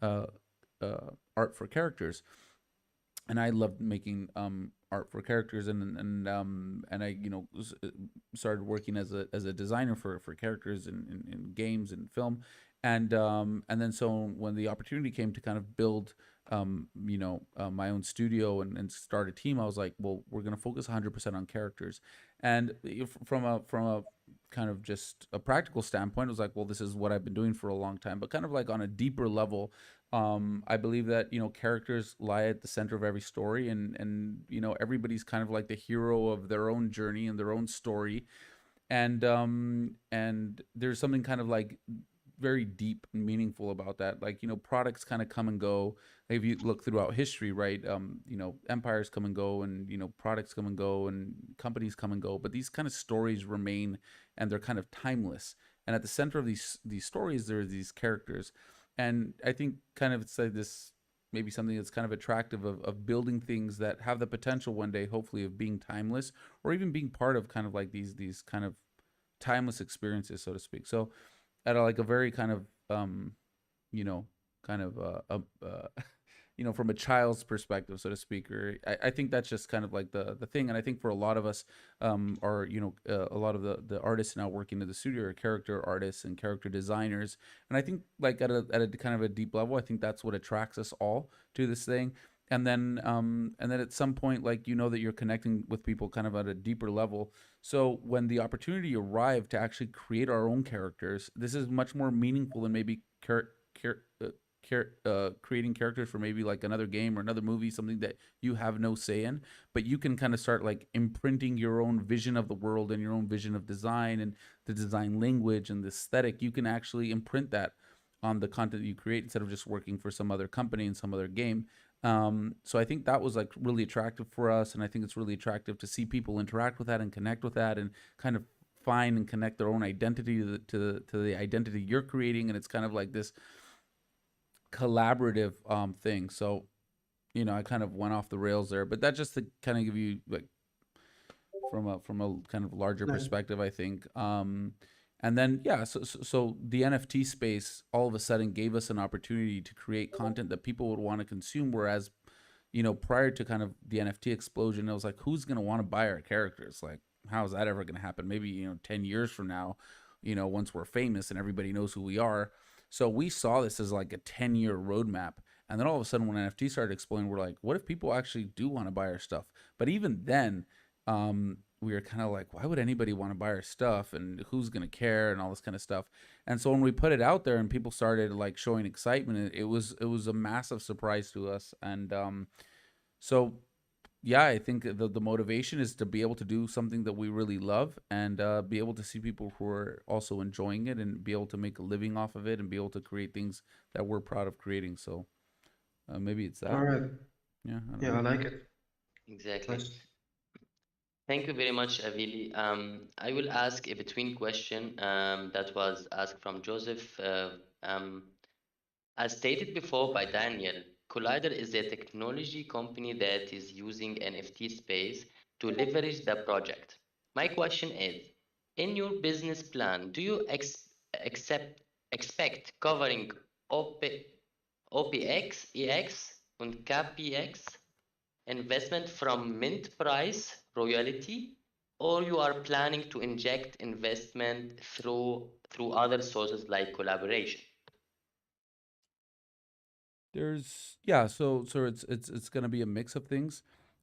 art for characters. And I loved making art for characters, and I started working as a designer for characters in games and film, and then so when the opportunity came to kind of build my own studio and start a team, I was like, well, we're gonna focus 100% on characters. And from a kind of just a practical standpoint, it was like, well, this is what I've been doing for a long time. But kind of like on a deeper level, I believe that characters lie at the center of every story, and everybody's kind of like the hero of their own journey and their own story, and there's something kind of like very deep and meaningful about that. Like, products kind of come and go. Like if you look throughout history, right, empires come and go, and products come and go, and companies come and go, but these kind of stories remain, and they're kind of timeless. And at the center of these stories, there are these characters. And I think kind of it's like this, maybe something that's kind of attractive of building things that have the potential one day, hopefully, of being timeless, or even being part of kind of like these kind of timeless experiences, so to speak. So at like a very kind of kind of from a child's perspective, so to speak. Or I think that's just kind of like the thing. And I think for a lot of us, are a lot of the artists now working in the studio are character artists and character designers. And I think like at a kind of a deep level, I think that's what attracts us all to this thing. And then at some point, like that you're connecting with people kind of at a deeper level. So when the opportunity arrived to actually create our own characters, this is much more meaningful than maybe creating characters for maybe like another game or another movie, something that you have no say in. But you can kind of start like imprinting your own vision of the world and your own vision of design and the design language and the aesthetic. You can actually imprint that on the content that you create instead of just working for some other company in some other game. So I think that was like really attractive for us, and I think it's really attractive to see people interact with that and connect with that and kind of find and connect their own identity to the identity you're creating. And it's kind of like this collaborative thing. So I kind of went off the rails there, but that just to kind of give you like from a kind of larger Nice. perspective, I think. And then yeah, so the NFT space all of a sudden gave us an opportunity to create content that people would want to consume, whereas prior to kind of the NFT explosion, it was like, who's going to want to buy our characters? Like, how is that ever going to happen? Maybe 10 years from now, once we're famous and everybody knows who we are. So we saw this as like a 10-year roadmap. And then all of a sudden, when NFT started exploding, we're like, what if people actually do want to buy our stuff? But even then, we were kind of like, why would anybody want to buy our stuff, and who's going to care, and all this kind of stuff. And so when we put it out there and people started like showing excitement, it was a massive surprise to us. And so yeah, I think the motivation is to be able to do something that we really love, and be able to see people who are also enjoying it and be able to make a living off of it and be able to create things that we're proud of creating. So maybe it's All that. right. Yeah, I don't Yeah, I know. like it. Exactly. Nice. Thank you very much, Avili. I will ask a between question that was asked from Joseph. Um, as stated before by Daniel, Collider is a technology company that is using NFT space to leverage the project. My question is, in your business plan, do you accept, expect covering OP, OPX, EX, and CapEx investment from mint price royalty, or you are planning to inject investment through other sources like collaboration? So it's going to be a mix of things.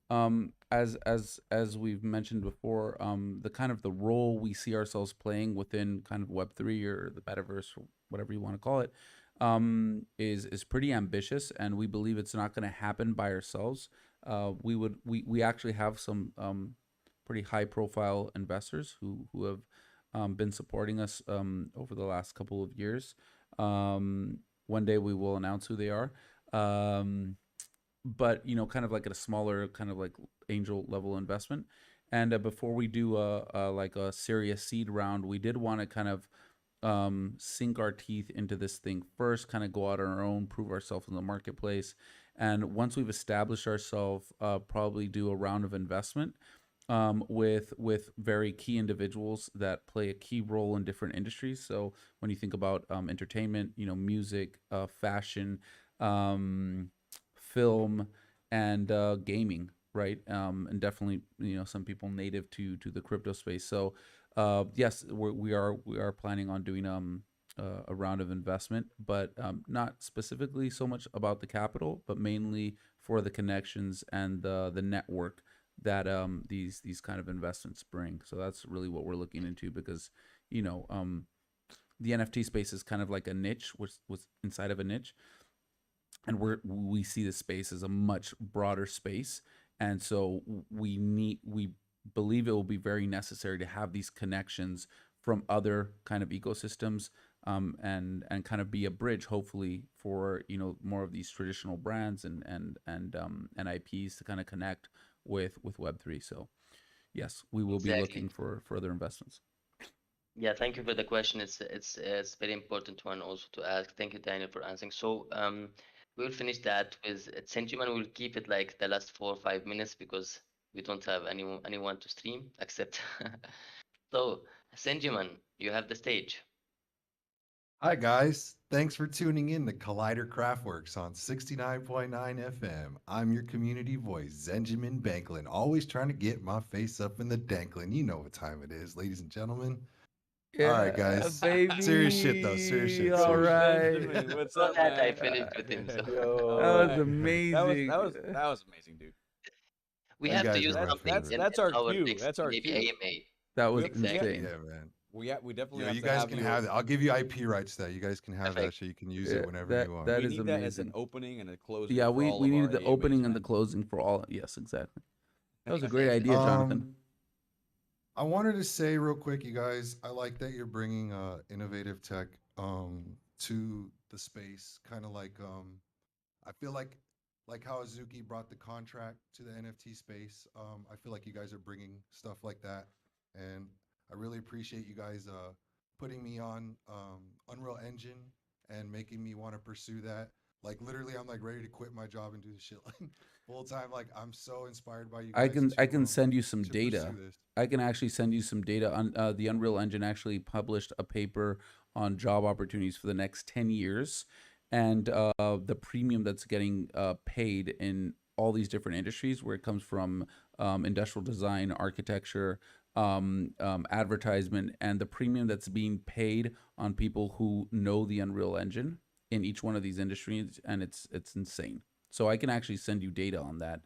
As we've mentioned before, the kind of the role we see ourselves playing within kind of Web3 or the metaverse or whatever you want to call it, is pretty ambitious, and we believe it's not going to happen by ourselves. We actually have some pretty high profile investors who have been supporting us over the last couple of years. One day we will announce who they are. Um, but kind of like at a smaller kind of like angel level investment. And before we do like a serious seed round, we did want to kind of sink our teeth into this thing first, kind of go out on our own, prove ourselves in the marketplace. And once we've established ourselves, probably do a round of investment with very key individuals that play a key role in different industries. So when you think about entertainment, music, fashion, um, film, and gaming, right? And definitely some people native to the crypto space. So yes, we are planning on doing a round of investment, but not specifically so much about the capital, but mainly for the connections and the network that these kind of investments bring. So that's really what we're looking into, because the NFT space is kind of like a niche, was inside of a niche, and we see the space as a much broader space. And so we believe it will be very necessary to have these connections from other kind of ecosystems, and kind of be a bridge, hopefully, for more of these traditional brands and IPs to kind of connect with Web3. So yes, we will be Exactly. looking for further investments. Yeah, thank you for the question. It's very important one also to ask. Thank you, Daniel, for answering. So we'll finish that with sentiment. We'll keep it like the last 4 or 5 minutes because we don't have anyone to stream except. So Senjiman, you have the stage. Hi, guys. Thanks for tuning in to Collider Craftworks on 69.9 FM. I'm your community voice, Benjamin Banklin, always trying to get my face up in the Danklin. You know what time it is, ladies and gentlemen. All right, Yeah, guys. Serious shit, though. Serious baby. shit. All Serious shit. right. Benjamin, what's Before up, that, I man? finished with him. So That was Alright. amazing. That was amazing, dude. we You have to guys use are my something favorite. That's in our our cue. next That's our maybe cue. AMA. That was Exactly. insane. Yeah, man. We definitely Yo, have you to guys have can you. have it. I'll give you IP rights to that. You guys can have that Perfect. so you can use Yeah, it whenever you want. that We is need that as an amazing. opening and a closing Yeah, for we all of needed our the AMAs, opening and the man. closing for all. Yes, exactly. That was a great Exactly. idea, Jonathan. I wanted to say real quick, you guys, I like that you're bringing innovative tech to the space, kind of like I feel like how Azuki brought the contract to the NFT space. I feel like you guys are bringing stuff like that, and I really appreciate you guys putting me on Unreal Engine and making me want to pursue that. Like literally, I'm like ready to quit my job and do this shit like full time. Like I'm so inspired by you I guys can send you some to data. pursue this. I can actually send you some data on the Unreal Engine actually published a paper on job opportunities for the next 10 years and the premium that's getting paid in all these different industries where it comes from industrial design, architecture, advertisement, and the premium that's being paid on people who know the Unreal Engine in each one of these industries, and it's insane. So I can actually send you data on that.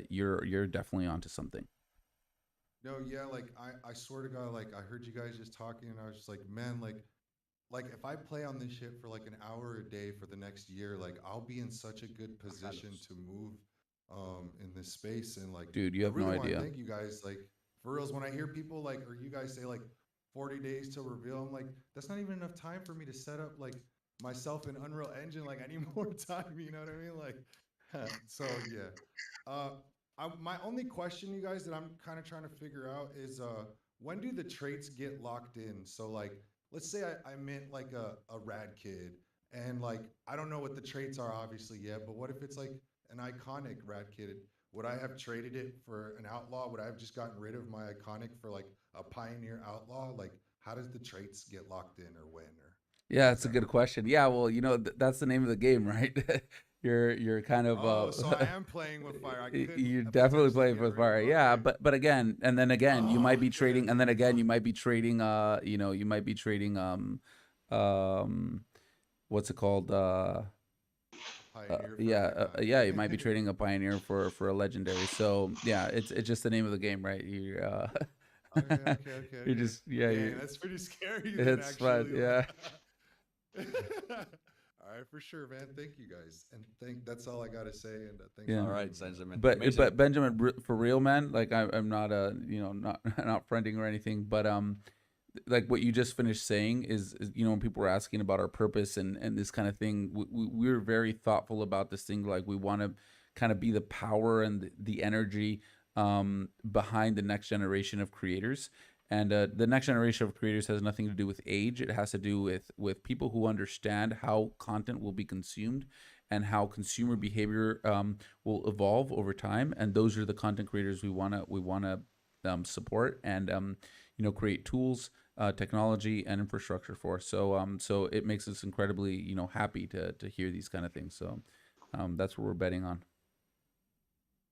You're definitely onto something. No, yeah, like I swear to God, like I heard you guys just talking and I was just like, man, like if I play on this shit for like an hour a day for the next year, like I'll be in such a good position to move in this space. And like Dude, you I have no really want to idea. thank you guys. Like for reals, when I hear people like or you guys say like 40 days to reveal, I'm like, that's not even enough time for me to set up like myself in Unreal Engine. Like I need more time, you know what I mean? Like so yeah. Uh my only question, you guys, that I'm kind of trying to figure out is when do the traits get locked in? So like let's say I meant like a rad kid and like I don't know what the traits are obviously yet, but what if it's like an iconic rad kid? Would I have traded it for an outlaw? Would I have just gotten rid of my iconic for like a pioneer outlaw? Like how does the traits get locked in or when or Yeah, how does that's a that good work? question. Yeah, well, that's the name of the game, right? You're kind of Oh, so I am playing with fire. I could you're definitely potentially playing get with rid of fire. Yeah, okay. but again, and then again, you might Oh, be okay, trading, and then okay. again, you might be trading. You might be trading. Um, what's it called? Pioneer for Yeah, an iconic. yeah, you might be trading a pioneer for a legendary. So yeah, it's just the name of the game, right? Okay, okay, okay, You're okay. just yeah, Dang, that's pretty scary then it's fun. actually. Like Yeah. all right, for sure, man. Thank you guys. And that's all I gotta say. And thanks Yeah. for All right, having me, man. Benjamin. But Amazing. Benjamin, for real, man, like I'm not not not fronting or anything, but like what you just finished saying is when people were asking about our purpose and this kind of thing, we're very thoughtful about this thing. Like we want to kind of be the power and the energy behind the next generation of creators. And the next generation of creators has nothing to do with age. It has to do with people who understand how content will be consumed and how consumer behavior will evolve over time. And those are the content creators we wanna support and create tools, technology, and infrastructure for. So it makes us incredibly happy to hear these kind of things. So that's what we're betting on.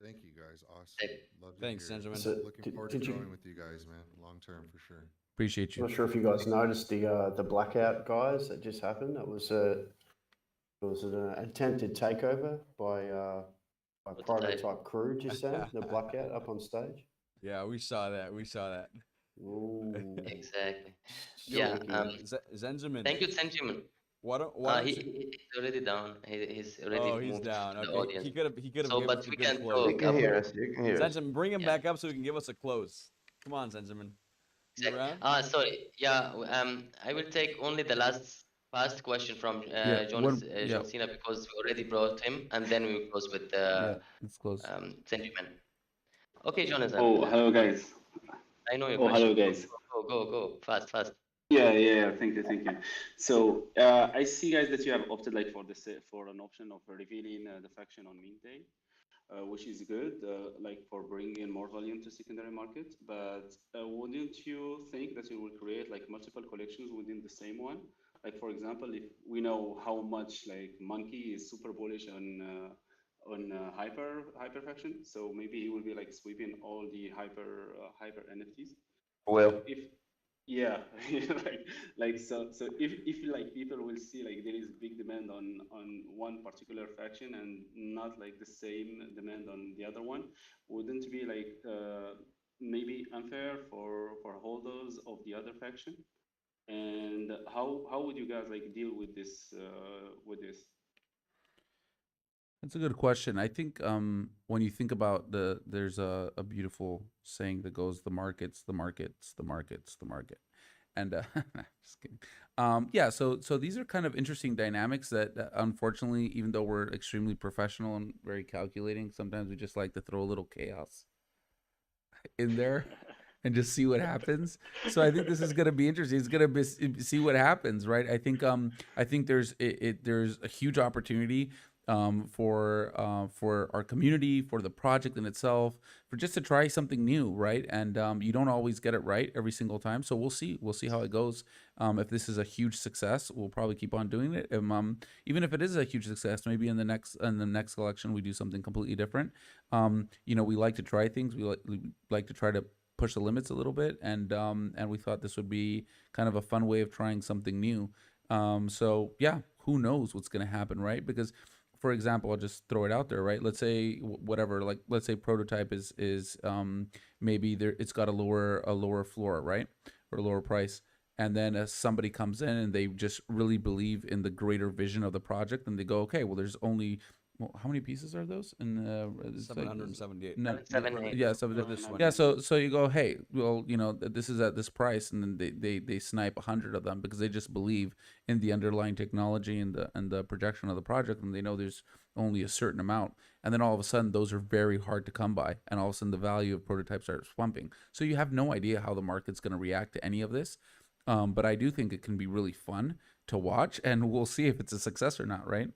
Thank you guys. Awesome. Love to Thanks, hear it. Benjamin. So, Looking did, forward to did you? growing with you guys, man. Long term for sure. Appreciate I'm you. not sure if you guys noticed the blackout, guys, that just happened. It was an attempted takeover by prototype crew just then. The blackout up on stage. Yeah, we saw that. We saw that. Ooh, Exactly. Yo, Yeah. Benjamin. Thank you, Benjamin. Why don't you? He's already down. He's already Oh, he's moved down. to the Okay, audience. he could have So, given us but a we good can close. You talk can hear about. us. You can hear us. Benjamin, bring him Yeah. back up so he can give us a close. Come on, Benjamin. You Exactly. around? Sorry. Yeah. I will take only the past question from Yeah, John Cena because we already brought him, and then we will close with yeah, it's close. Benjamin. Okay, Jonathan. Oh, hello guys. I know your Oh, question. hello guys. Go. Fast, fast. Yeah. Thank you, thank you. So I see, guys, that you have opted like for this for an option of revealing the faction on mint day. which is good, like for bringing in more volume to secondary market. But wouldn't you think that you will create like multiple collections within the same one? Like for example, if we know how much like Monkey is super bullish on hyper faction, so maybe he will be like sweeping all the hyper NFTs. Well, So if yeah, so if like people will see like there is big demand on one particular faction and not like the same demand on the other one, wouldn't it be like maybe unfair for holders of the other faction? And how would you guys like deal with this with this? That's a good question. I think when you think about there's a beautiful saying that goes, the markets, the markets, the markets, the market. And just kidding. Yeah, so these are kind of interesting dynamics that unfortunately, even though we're extremely professional and very calculating, sometimes we just like to throw a little chaos in there and just see what happens. So I think this is going to be interesting. It's going to be see what happens, right? I think there's a huge opportunity for our community, for the project in itself, for just to try something new, right? And you don't always get it right every single time, so we'll see. We'll see how it goes. If this is a huge success, we'll probably keep on doing it. Even if it is a huge success, maybe in the next collection we do something completely different. We like to try things. We like to try to push the limits a little bit, and we thought this would be kind of a fun way of trying something new. So yeah, who knows what's going to happen, right? Because for example, I'll just throw it out there, right? Let's say whatever, like let's say prototype is maybe it's got a lower floor, right, or a lower price, and then somebody comes in and they just really believe in the greater vision of the project, and they go, okay, well, there's only how many pieces are those? And it's 778. No, 778. yeah, For this one. yeah. So you go, hey, well, this is at this price, and then they snipe 100 of them because they just believe in the underlying technology and the projection of the project, and they know there's only a certain amount, and then all of a sudden those are very hard to come by, and all of a sudden the value of prototypes starts pumping. So you have no idea how the market's going to react to any of this, but I do think it can be really fun to watch, and we'll see if it's a success or not, right?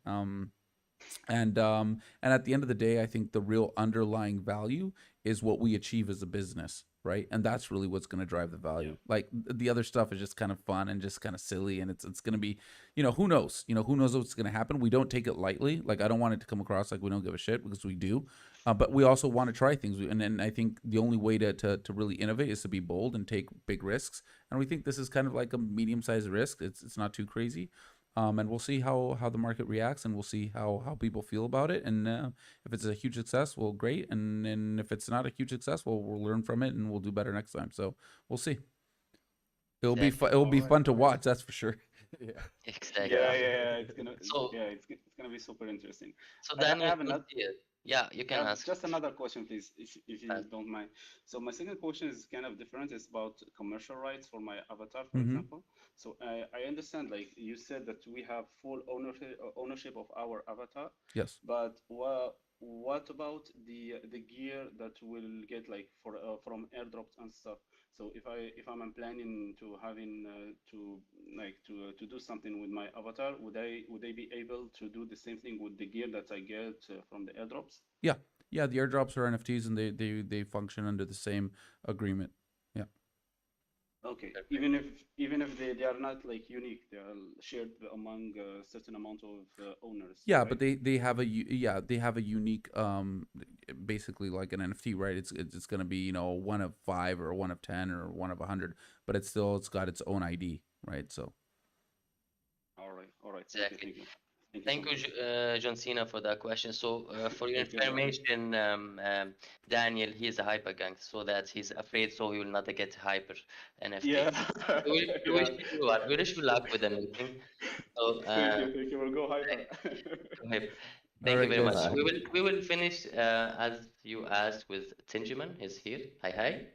And at the end of the day, I think the real underlying value is what we achieve as a business, right? And that's really what's going to drive the value. Like the other stuff is just kind of fun and just kind of silly, and it's going to be, who knows? Who knows what's going to happen? We don't take it lightly. Like I don't want it to come across like we don't give a shit, because we do. But we also want to try things, and I think the only way to really innovate is to be bold and take big risks. And we think this is kind of like a medium-sized risk. It's not too crazy. And we'll see how the market reacts, and we'll see how people feel about it. And if it's a huge success, well, great. And if it's not a huge success, well, we'll learn from it and we'll do better next time. So we'll see. It'll be fun. It'll be fun to watch. That's for sure. Yeah. Exactly. Yeah. It's So gonna be super interesting. so I Daniel, have another. yeah, you can ask. Just another question, please, if you don't mind. So my second question is kind of different. It's about commercial rights for my avatar, for Mhm. example. So I understand, like you said, that we have full ownership of our avatar. Yes. But what about the gear that will get like from airdrops and stuff? So if I'm planning to having to do something with my avatar, would they be able to do the same thing with the gear that I get from the airdrops? Yeah. Yeah. The airdrops are NFTs, and they function under the same agreement. Yeah. Okay, even if they are not like unique, they are shared among a certain amount of owners, Yeah, right? but they have a unique basically like an NFT, right? It's gonna be one of 5 or one of 10 or one of 100, but it's got its own ID, right? So All right. Exactly. Thank you so Thank you, much. John Cena, for that question. So, for your Thank you, John. information, Daniel, he is a hyper gang, so that he's afraid, so he will not get hyper NFT. Yeah, We wish yeah. you luck. We wish you luck with the meeting. So, Thank you. We'll go hyper. go ahead. all Thank you right, very much. guys. We will finish as you asked with Tinjiman. He's here. Hi.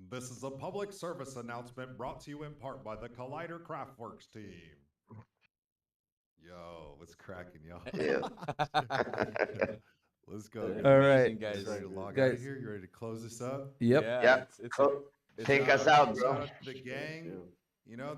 This is a public service announcement brought to you in part by the Collider Craftworks team. Yo, what's cracking, y'all? Yeah. Let's go. They're All amazing, right, guys. You ready to log out guys. of here? You ready to close this up? Yep. Yeah, Take Shout us out, Shout bro. out to the gang.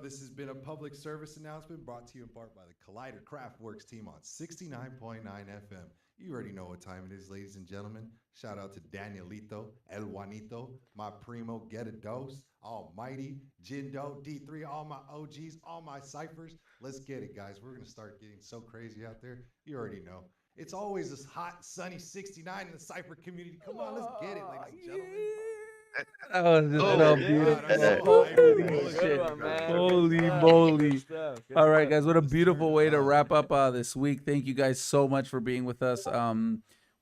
This has been a public service announcement brought to you in part by the Collider Craftworks team on 69.9 FM. You already know what time it is, ladies and gentlemen. Shout out to Danielito, El Juanito, my primo, Get a Dose, Almighty, Jindo, D3, all my OGs, all my ciphers. Let's get it, guys. We're going to start getting so crazy out there. You already know. It's always this hot, sunny 69 in the cipher community. Come on, let's get it, ladies and gentlemen. That was just Oh so my God, I'm beautiful. so hyped. Holy Holy shit. shit, guys. Holy moly. All right, guys, what a beautiful way to wrap up this week. Thank you guys so much for being with us.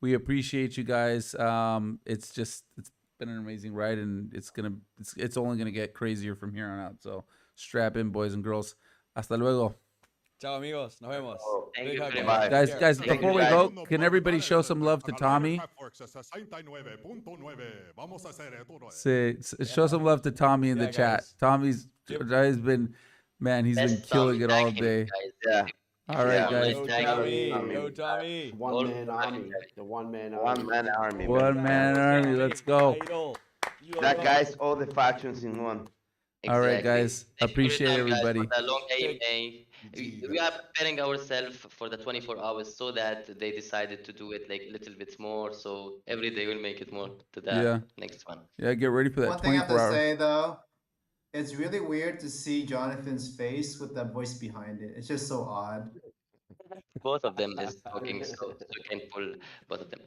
We appreciate you guys. It's been an amazing ride, and it's only gonna get crazier from here on out. So strap in, boys and girls. Hasta luego. Ciao, amigos. Nos vemos. Thank Big you hug, very guys. much. Take Guys, care. guys, Thank before you, we guys. go, can everybody show some love to Tommy? Show some love to Tommy in the Yeah, chat. guys. Tommy's has been, man, he's been Best Tommy, killing it tag all him, day. guys. Yeah. All right, Yeah. guys. Go Tag Tommy. him. Go Tommy. One All man for army. Tommy. The one man One army. man army, man. One man army. Let's go. Idol. You That alone. guy's all the factions in one. All right, Exactly. guys. Thank you for your Appreciate time, guys, for everybody. the long Take- AMA. We are preparing ourselves for the 24 hours so that they decided to do it like a little bit more. So every day we'll make it more to the Yeah. next one. Yeah, get ready for that One thing I have 24 to hour. say though, it's really weird to see Jonathan's face with that voice behind it. It's just so odd. Both of them is talking, so you can pull both of them.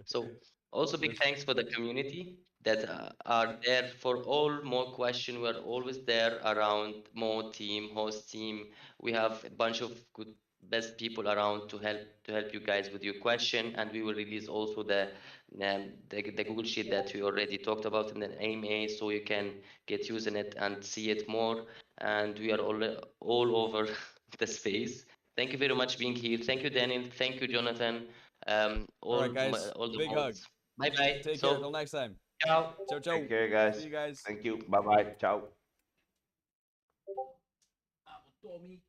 So also big thanks for the community that are there for all more question. We are always there around more team, host team. We have a bunch of good best people around to help you guys with your question, and we will release also the Google Sheet that we already talked about in the AMA, so you can get using it and see it more. And we are all over the space. Thank you very much being here. Thank you, Daniel. Thank you, Jonathan. All right, guys. All the Big hug. mods. Bye bye. Take care. Till next time. Ciao. Ciao, ciao. Take care, guys. See you guys. Thank you. Bye bye. Ciao. Tommy.